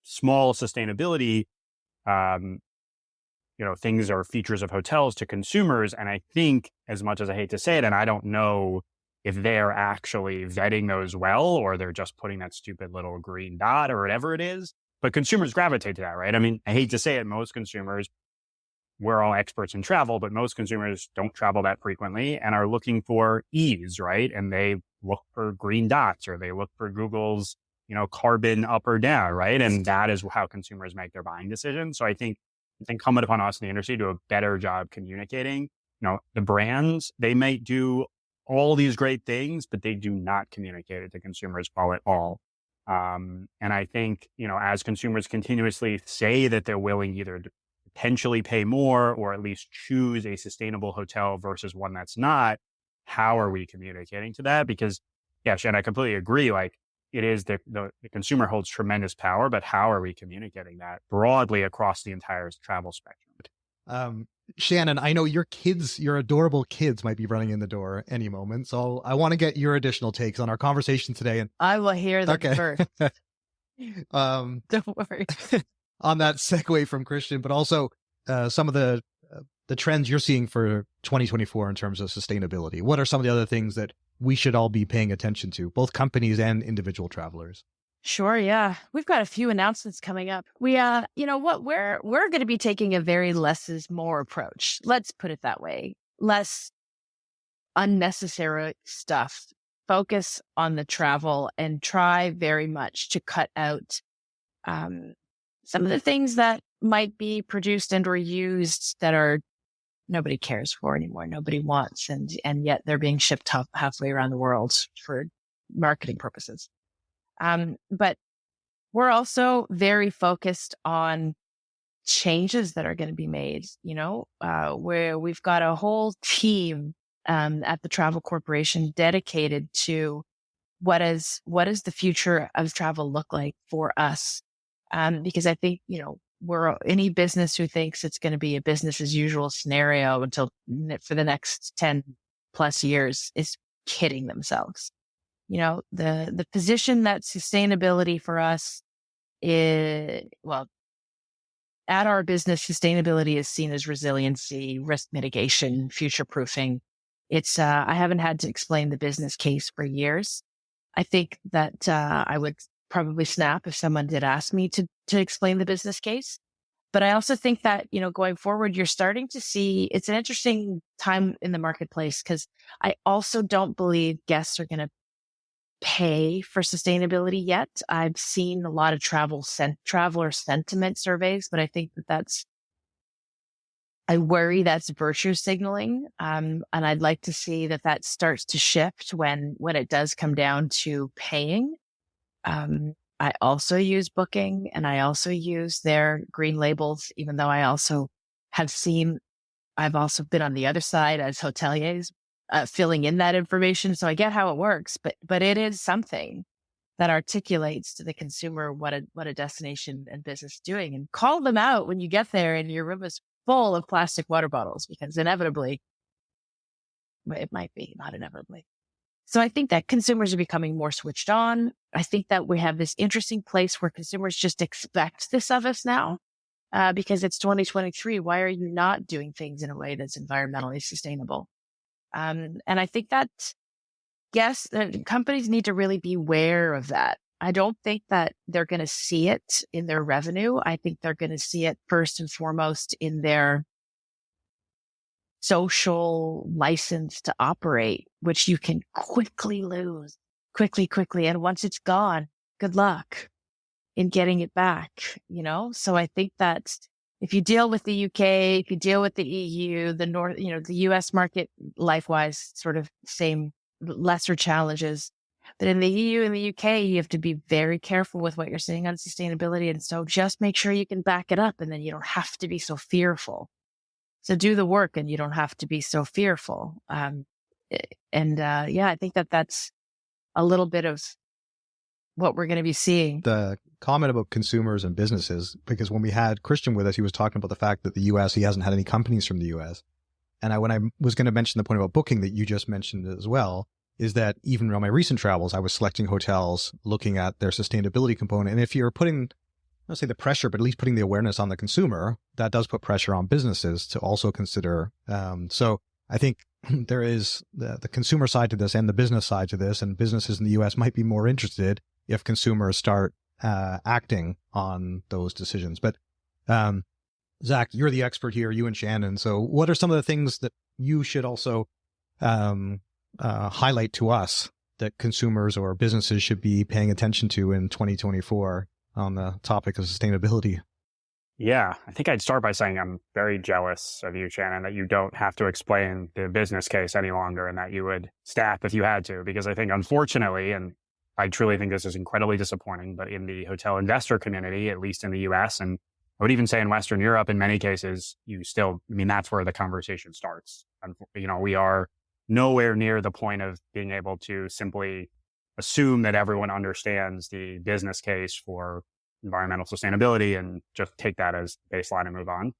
small sustainability, things or features of hotels to consumers. And I think, as much as I hate to say it, and I don't know if they're actually vetting those well, or they're just putting that stupid little green dot or whatever it is, but consumers gravitate to that, right? I mean, I hate to say it, most consumers, we're all experts in travel, but most consumers don't travel that frequently and are looking for ease, right? And they look for green dots, or they look for Google's, carbon up or down, right? And that is how consumers make their buying decisions. So I think it's incumbent upon us in the industry to do a better job communicating. The brands, they might do all these great things, but they do not communicate it to consumers well at all. And I think, as consumers continuously say that they're willing either to potentially pay more, or at least choose a sustainable hotel versus one that's not, how are we communicating to that? Because, yeah, Shannon, I completely agree. Like, it is the consumer holds tremendous power, but how are we communicating that broadly across the entire travel spectrum? Shannon, I know your adorable kids might be running in the door any moment. So I want to get your additional takes on our conversation today. And I will hear them first. Don't worry. On that segue from Christian, but also some of the trends you're seeing for 2024 in terms of sustainability. What are some of the other things that we should all be paying attention to, both companies and individual travelers? Sure. Yeah. We've got a few announcements coming up. We're going to be taking a very less is more approach. Let's put it that way. Less unnecessary stuff. Focus on the travel and try very much to cut out some of the things that might be produced and or used that are nobody cares for anymore, nobody wants, and yet they're being shipped halfway around the world for marketing purposes. But we're also very focused on changes that are going to be made, where we've got a whole team at the Travel Corporation dedicated to what is the future of travel look like for us. Because I think, we're any business who thinks it's going to be a business as usual scenario for the next 10 plus years is kidding themselves. The position that sustainability for us is, at our business, sustainability is seen as resiliency, risk mitigation, future proofing. I haven't had to explain the business case for years. I think that I would probably snap if someone did ask me to explain the business case. But I also think that, going forward, you're starting to see it's an interesting time in the marketplace, because I also don't believe guests are going to pay for sustainability yet. I've seen a lot of traveler sentiment surveys, but I think I worry that's virtue signaling. And I'd like to see that starts to shift when it does come down to paying. I also use Booking, and I also use their green labels, even though I've also been on the other side as hoteliers, filling in that information. So I get how it works, but it is something that articulates to the consumer what a destination and business is doing, and call them out when you get there and your room is full of plastic water bottles, because inevitably, it might be, not inevitably. So I think that consumers are becoming more switched on. I think that we have this interesting place where consumers just expect this of us now, because it's 2023. Why are you not doing things in a way that's environmentally sustainable? And I think that, yes, companies need to really be aware of that. I don't think that they're going to see it in their revenue. I think they're going to see it first and foremost in their social license to operate, which you can quickly lose, quickly. And once it's gone, good luck in getting it back, So I think that if you deal with the UK, if you deal with the EU, the US market, life-wise, sort of same, lesser challenges. But in the EU and the UK, you have to be very careful with what you're saying on sustainability. And so just make sure you can back it up, and then you don't have to be so fearful. So do the work and you don't have to be so fearful. I think that's a little bit of what we're going to be seeing. The comment about consumers and businesses, because when we had Christian with us, he was talking about the fact that the US, he hasn't had any companies from the US. And when I was going to mention the point about Booking that you just mentioned as well, is that even on my recent travels, I was selecting hotels, looking at their sustainability component. And if you're putting, I don't say the pressure, but at least putting the awareness on the consumer, that does put pressure on businesses to also consider. So I think there is the consumer side to this and the business side to this, and businesses in the US might be more interested if consumers start acting on those decisions. But Zach, you're the expert here, you and Shannon. So what are some of the things that you should also highlight to us that consumers or businesses should be paying attention to in 2024 on the topic of sustainability? Yeah, I think I'd start by saying I'm very jealous of you, Shannon, that you don't have to explain the business case any longer, and that you would stop if you had to, because I think, unfortunately, and I truly think this is incredibly disappointing, but in the hotel investor community, at least in the US, and I would even say in Western Europe, in many cases, that's where the conversation starts. We are nowhere near the point of being able to simply assume that everyone understands the business case for environmental sustainability and just take that as baseline and move on.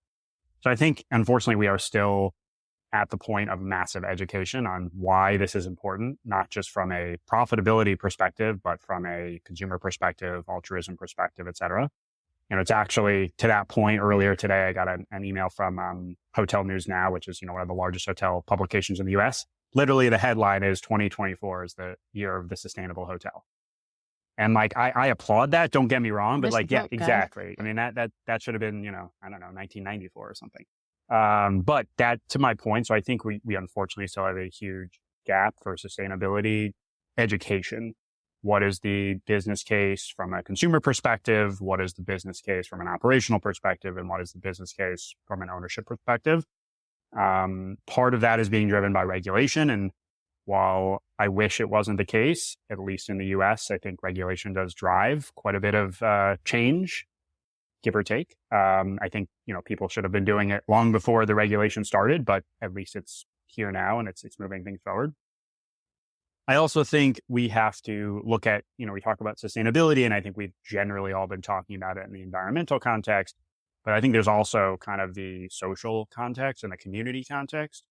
So I think, unfortunately, we are still at the point of massive education on why this is important, not just from a profitability perspective, but from a consumer perspective, altruism perspective, et cetera. It's actually to that point. Earlier today, I got an email from Hotel News Now, which is, one of the largest hotel publications in the US. Literally, the headline is 2024 is the year of the sustainable hotel. And I applaud that. Don't get me wrong, but exactly. I mean, that should have been, 1994 or something. But that, to my point, so I think we unfortunately still have a huge gap for sustainability education. What is the business case from a consumer perspective? What is the business case from an operational perspective? And what is the business case from an ownership perspective? Part of that is being driven by regulation. And while I wish it wasn't the case, at least in the US, I think regulation does drive quite a bit of change, give or take. I think, people should have been doing it long before the regulation started, but at least it's here now and it's moving things forward. I also think we have to look at, we talk about sustainability, and I think we've generally all been talking about it in the environmental context, but I think there's also kind of the social context and the community context.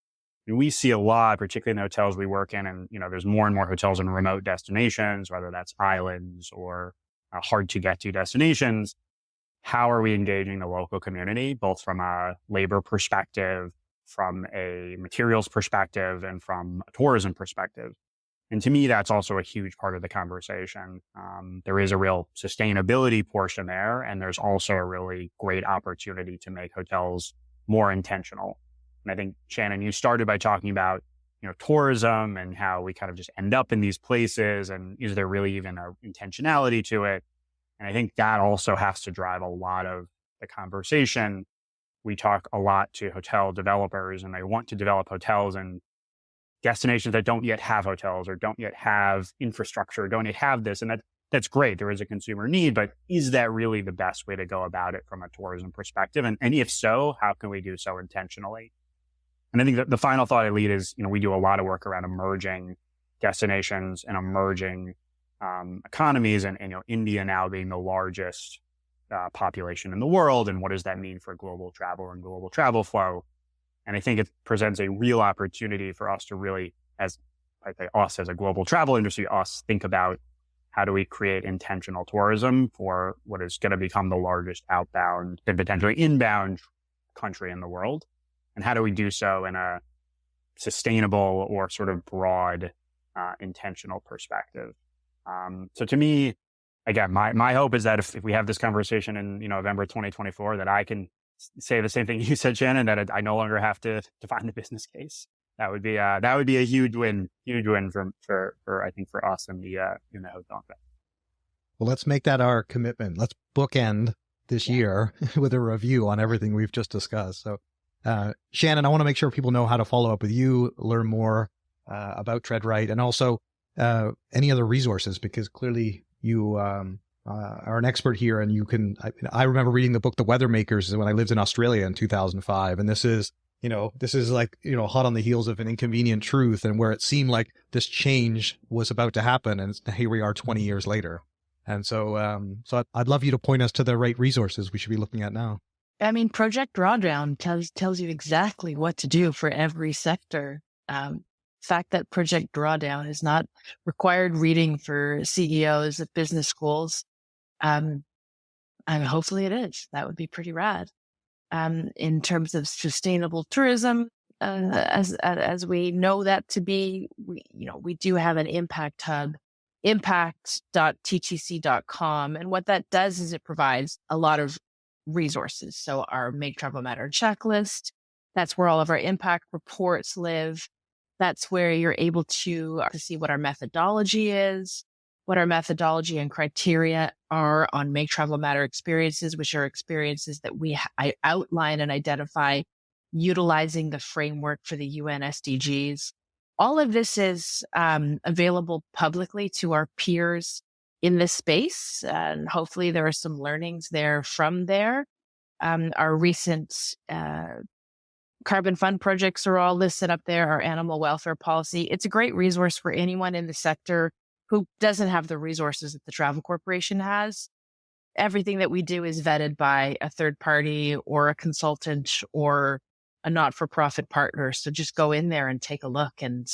And we see a lot, particularly in the hotels we work in, and, there's more and more hotels in remote destinations, whether that's islands or hard to get to destinations. How are we engaging the local community, both from a labor perspective, from a materials perspective and from a tourism perspective. And to me, that's also a huge part of the conversation. There is a real sustainability portion there, and there's also a really great opportunity to make hotels more intentional. And I think, Shannon, you started by talking about, tourism and how we kind of just end up in these places, and is there really even a intentionality to it? And I think that also has to drive a lot of the conversation. We talk a lot to hotel developers, and they want to develop hotels in destinations that don't yet have hotels or don't yet have infrastructure, don't yet have this. And that's great. There is a consumer need, but is that really the best way to go about it from a tourism perspective? And if so, how can we do so intentionally? And I think that the final thought I lead is, we do a lot of work around emerging destinations and emerging economies, and India now being the largest population in the world. And what does that mean for global travel and global travel flow? And I think it presents a real opportunity for us to really, as a global travel industry, think about how do we create intentional tourism for what is going to become the largest outbound and potentially inbound country in the world. And how do we do so in a sustainable or sort of broad, intentional perspective? So to me, again, my hope is that if we have this conversation in November 2024, that I can say the same thing you said, Shannon, that I no longer have to define the business case. That would be a huge win for I think for us in the hotel. Well, let's make that our commitment. Let's bookend this year with a review on everything we've just discussed. So, Shannon, I want to make sure people know how to follow up with you, learn more about Tread Right, and also any other resources, because clearly you are an expert here, and you can. I remember reading the book The Weather Makers when I lived in Australia in 2005, and this is like hot on the heels of An Inconvenient Truth, and where it seemed like this change was about to happen, and here we are 20 years later. And so, I'd love you to point us to the right resources we should be looking at now. I mean, Project Drawdown tells you exactly what to do for every sector. The fact that Project Drawdown is not required reading for CEOs at business schools. And hopefully it is. That would be pretty rad. In terms of sustainable tourism, as we know that to be, we do have an impact hub, impact.ttc.com. And what that does is it provides a lot of resources. So our Make Travel Matter checklist, that's where all of our impact reports live. That's where you're able to see what our methodology is, what our methodology and criteria are on Make Travel Matter experiences, which are experiences that I outline and identify utilizing the framework for the UN SDGs. All of this is available publicly to our peers in this space, and hopefully there are some learnings there from there. Our recent carbon fund projects are all listed up there, our animal welfare policy. It's a great resource for anyone in the sector who doesn't have the resources that the Travel Corporation has. Everything that we do is vetted by a third party or a consultant or a not-for-profit partner. So just go in there and take a look. And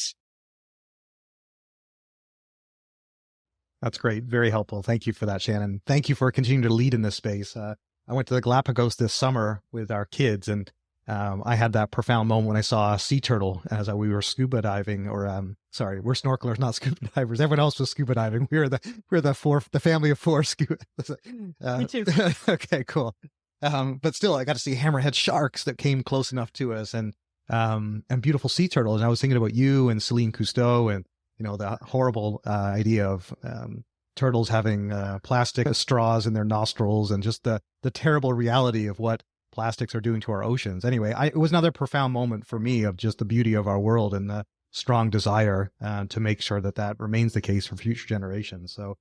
that's great. Very helpful. Thank you for that, Shannon. Thank you for continuing to lead in this space. I went to the Galapagos this summer with our kids, and I had that profound moment when I saw a sea turtle as we were scuba diving, or we're snorkelers, not scuba divers. Everyone else was scuba diving. We're the family of four scuba. Me too. Okay, cool. But still, I got to see hammerhead sharks that came close enough to us, and beautiful sea turtles. And I was thinking about you and Celine Cousteau, and the horrible idea of turtles having plastic straws in their nostrils, and just the terrible reality of what plastics are doing to our oceans. Anyway, it was another profound moment for me of just the beauty of our world and the strong desire to make sure that remains the case for future generations. So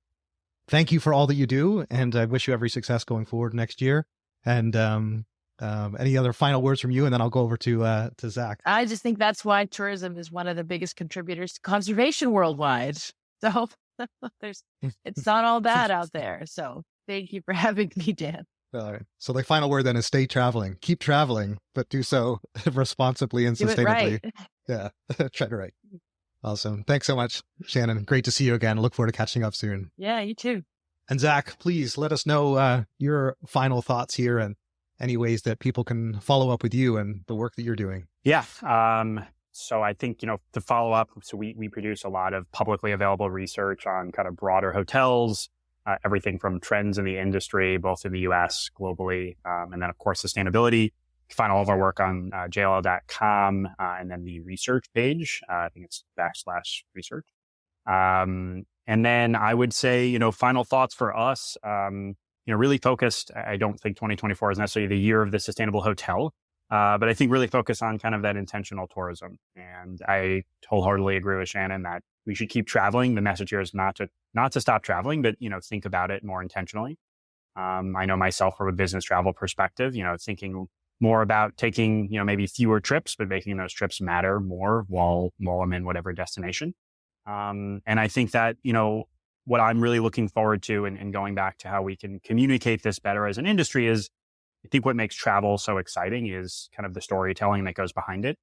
thank you for all that you do, and I wish you every success going forward next year. And any other final words from you, and then I'll go over to Zach. I just think that's why tourism is one of the biggest contributors to conservation worldwide. So it's not all bad out there. So thank you for having me, Dan. All right. So the final word then is stay traveling. Keep traveling, but do so responsibly and sustainably. Right. Yeah. Try to right. Awesome. Thanks so much, Shannon. Great to see you again. Look forward to catching up soon. Yeah, you too. And Zach, please let us know your final thoughts here, and any ways that people can follow up with you and the work that you're doing? Yeah. So I think, to follow up, so we produce a lot of publicly available research on kind of broader hotels, everything from trends in the industry, both in the US, globally, and then, of course, sustainability. You can find all of our work on jll.com and then the research page. I think it's /research. And then I would say, final thoughts for us, really focused. I don't think 2024 is necessarily the year of the sustainable hotel, but I think really focus on kind of that intentional tourism. And I wholeheartedly agree with Shannon that we should keep traveling. The message here is not to stop traveling, but, think about it more intentionally. I know myself from a business travel perspective, thinking more about taking, maybe fewer trips, but making those trips matter more while I'm in whatever destination. And I think that, what I'm really looking forward to and going back to how we can communicate this better as an industry is, I think what makes travel so exciting is kind of the storytelling that goes behind it.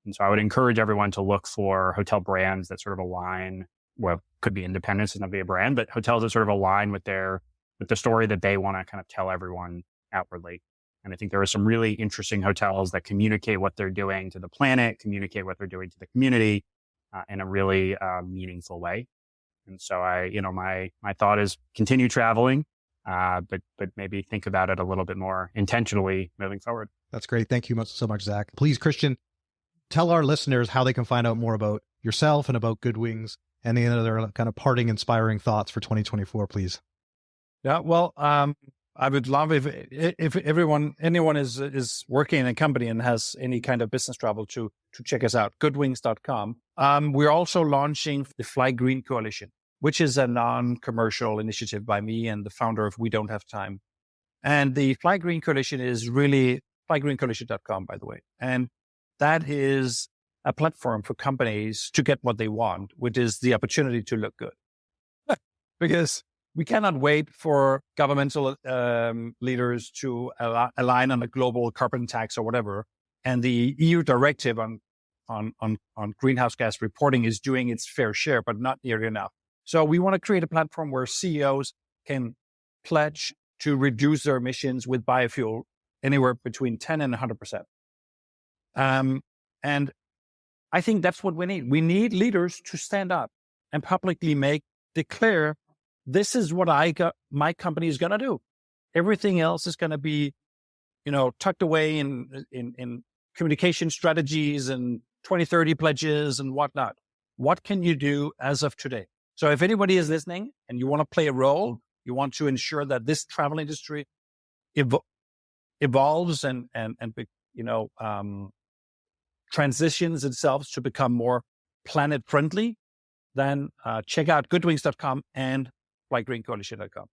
And so I would encourage everyone to look for hotel brands that sort of align, well, could be independent, doesn't have to be a brand, but hotels that sort of align with the story that they want to kind of tell everyone outwardly. And I think there are some really interesting hotels that communicate what they're doing to the planet, communicate what they're doing to the community in a really meaningful way. And so my thought is continue traveling, but maybe think about it a little bit more intentionally moving forward. That's great. Thank you so much, Zach. Please, Christian, tell our listeners how they can find out more about yourself and about Goodwings. Any other kind of parting, inspiring thoughts for 2024, please? Yeah, well, I would love if anyone is working in a company and has any kind of business travel to check us out, goodwings.com. We're also launching the Fly Green Coalition, which is a non-commercial initiative by me and the founder of We Don't Have Time. And the Fly Green Coalition is really flygreencoalition.com, by the way. And that is a platform for companies to get what they want, which is the opportunity to look good. Because we cannot wait for governmental leaders to align on a global carbon tax or whatever. And the EU directive on greenhouse gas reporting is doing its fair share, but not nearly enough. So we want to create a platform where CEOs can pledge to reduce their emissions with biofuel anywhere between 10 and 100%. And I think that's what we need. We need leaders to stand up and publicly declare, this is what my company is going to do. Everything else is going to be, tucked away in communication strategies and 2030 pledges and whatnot. What can you do as of today? So if anybody is listening and you want to play a role, you want to ensure that this travel industry evolves and transitions itself to become more planet friendly, then check out goodwings.com and flygreencoalition.com.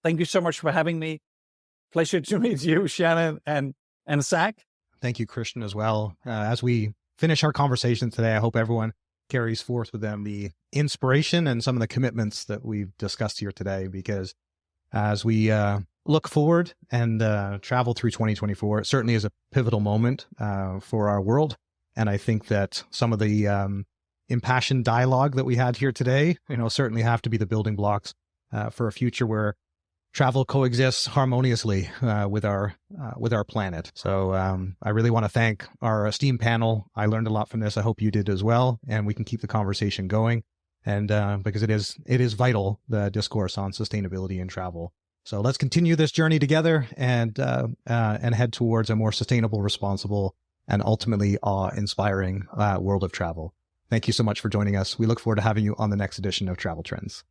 Thank you so much for having me. Pleasure to meet you, Shannon and Zach. Thank you, Christian, as well. As we finish our conversation today, I hope everyone carries forth with them the inspiration and some of the commitments that we've discussed here today, because as we look forward and travel through 2024, it certainly is a pivotal moment for our world. And I think that some of the impassioned dialogue that we had here today, certainly have to be the building blocks for a future where travel coexists harmoniously with our planet. So I really want to thank our esteemed panel. I learned a lot from this. I hope you did as well, and we can keep the conversation going. And because it is vital, the discourse on sustainability in travel. So let's continue this journey together and head towards a more sustainable, responsible, and ultimately awe-inspiring world of travel. Thank you so much for joining us. We look forward to having you on the next edition of Travel Trends.